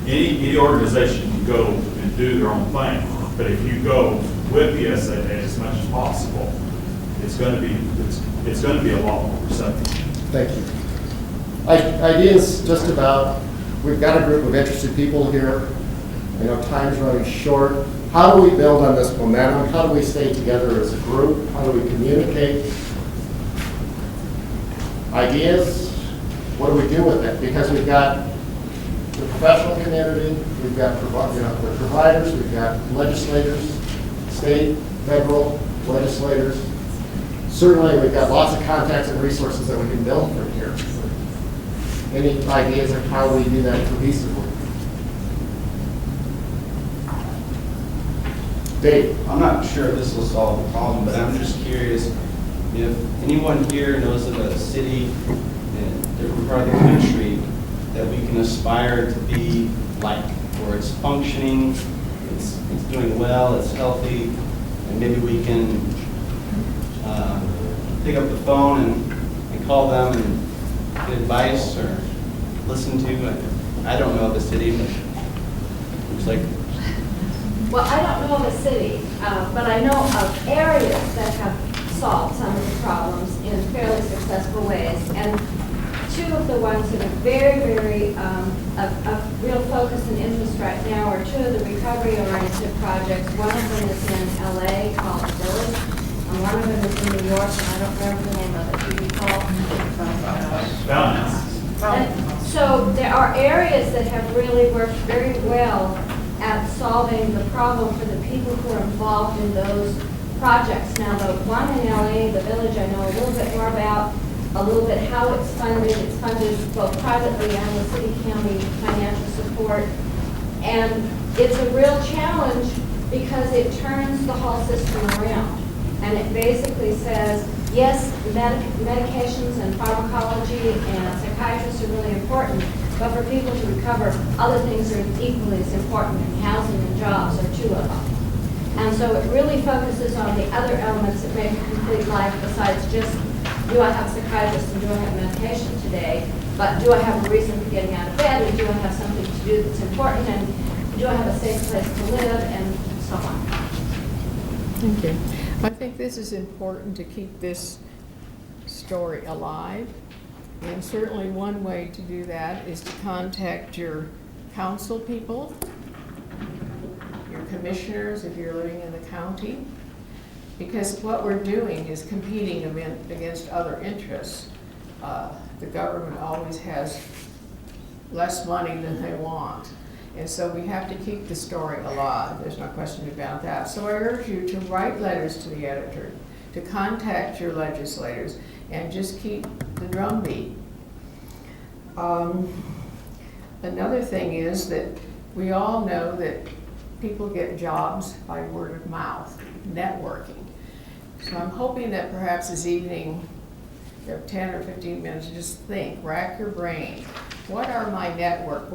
any organization can go and do their own thing, but if you go with the SAA as much as possible, it's going to be a lot more receptive. Thank you. Ideas just about, we've got a group of interested people here. I know time's running short. How do we build on this momentum? How do we stay together as a group? How do we communicate? Ideas, what do we do with it? Because we've got the professional community, we've got the providers, we've got legislators, state, federal legislators. Certainly, we've got lots of contacts and resources that we can build from here. Any ideas of how we do that cohesively? Dave? I'm not sure if this will solve the problem, but I'm just curious if anyone here knows of a city in a different part of the country that we can aspire to be like, where it's functioning, it's doing well, it's healthy, and maybe we can pick up the phone and call them and get advice or listen to. I don't know of a city, but it looks like. Well, I don't know of a city, but I know of areas that have solved some of the problems in fairly successful ways. And two of the ones that are very, of real focus and interest right now are two of the recovery-oriented projects. One of them is in LA called Village, and one of them is in New York, and I don't remember the name of it. Do you recall? And so there are areas that have really worked very well at solving the problem for the people who are involved in those projects. Now, the one in LA, the Village, I know a little bit more about, a little bit how it's funded. It's funded both privately and with city-county financial support. And it's a real challenge because it turns the whole system around. And it basically says, yes, medications and pharmacology and psychiatrists are really important, but for people to recover, other things are equally as important, and housing and jobs are two of them. And so it really focuses on the other elements that make a complete life besides just, do I have a psychiatrist and do I have medication today, but do I have a reason for getting out of bed, and do I have something to do that's important, and do I have a safe place to live, and so on. Thank you. I think this is important to keep this story alive. And certainly one way to do that is to contact your council people, your commissioners if you're living in the county, because what we're doing is competing against other interests. The government always has less money than they want. And so we have to keep the story alive. There's no question about that. So I urge you to write letters to the editor, to contact your legislators, and just keep the drumbeat. Another thing is that we all know that people get jobs by word of mouth, networking. So I'm hoping that perhaps this evening you have 10 or 15 minutes to just think, rack your brain. What are my network?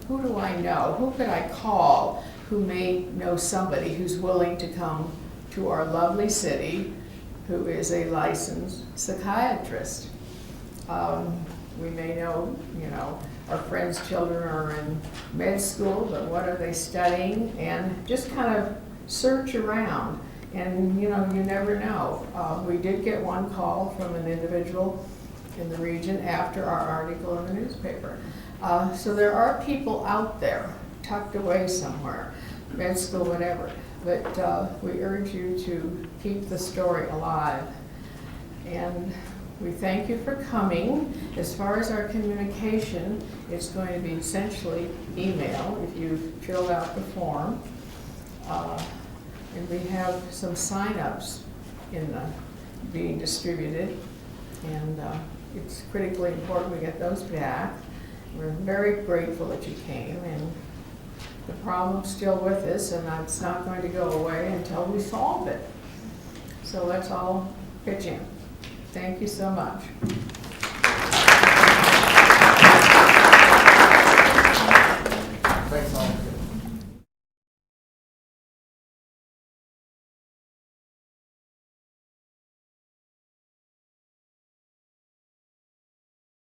Who do I know? Who could I call who may know somebody who's willing to come to our lovely city who is a licensed psychiatrist? We may know, our friends' children are in med school, but what are they studying? And just kind of search around. And, you never know. We did get one call from an individual in the region after our article in the newspaper. So there are people out there tucked away somewhere, med school, whatever. But we urge you to keep the story alive. And we thank you for coming. As far as our communication, it's going to be essentially email if you've filled out the form. And we have some sign-ups being distributed, and it's critically important we get those back. We're very grateful that you came, and the problem's still with us, and it's not going to go away until we solve it. So let's all pitch in. Thank you so much.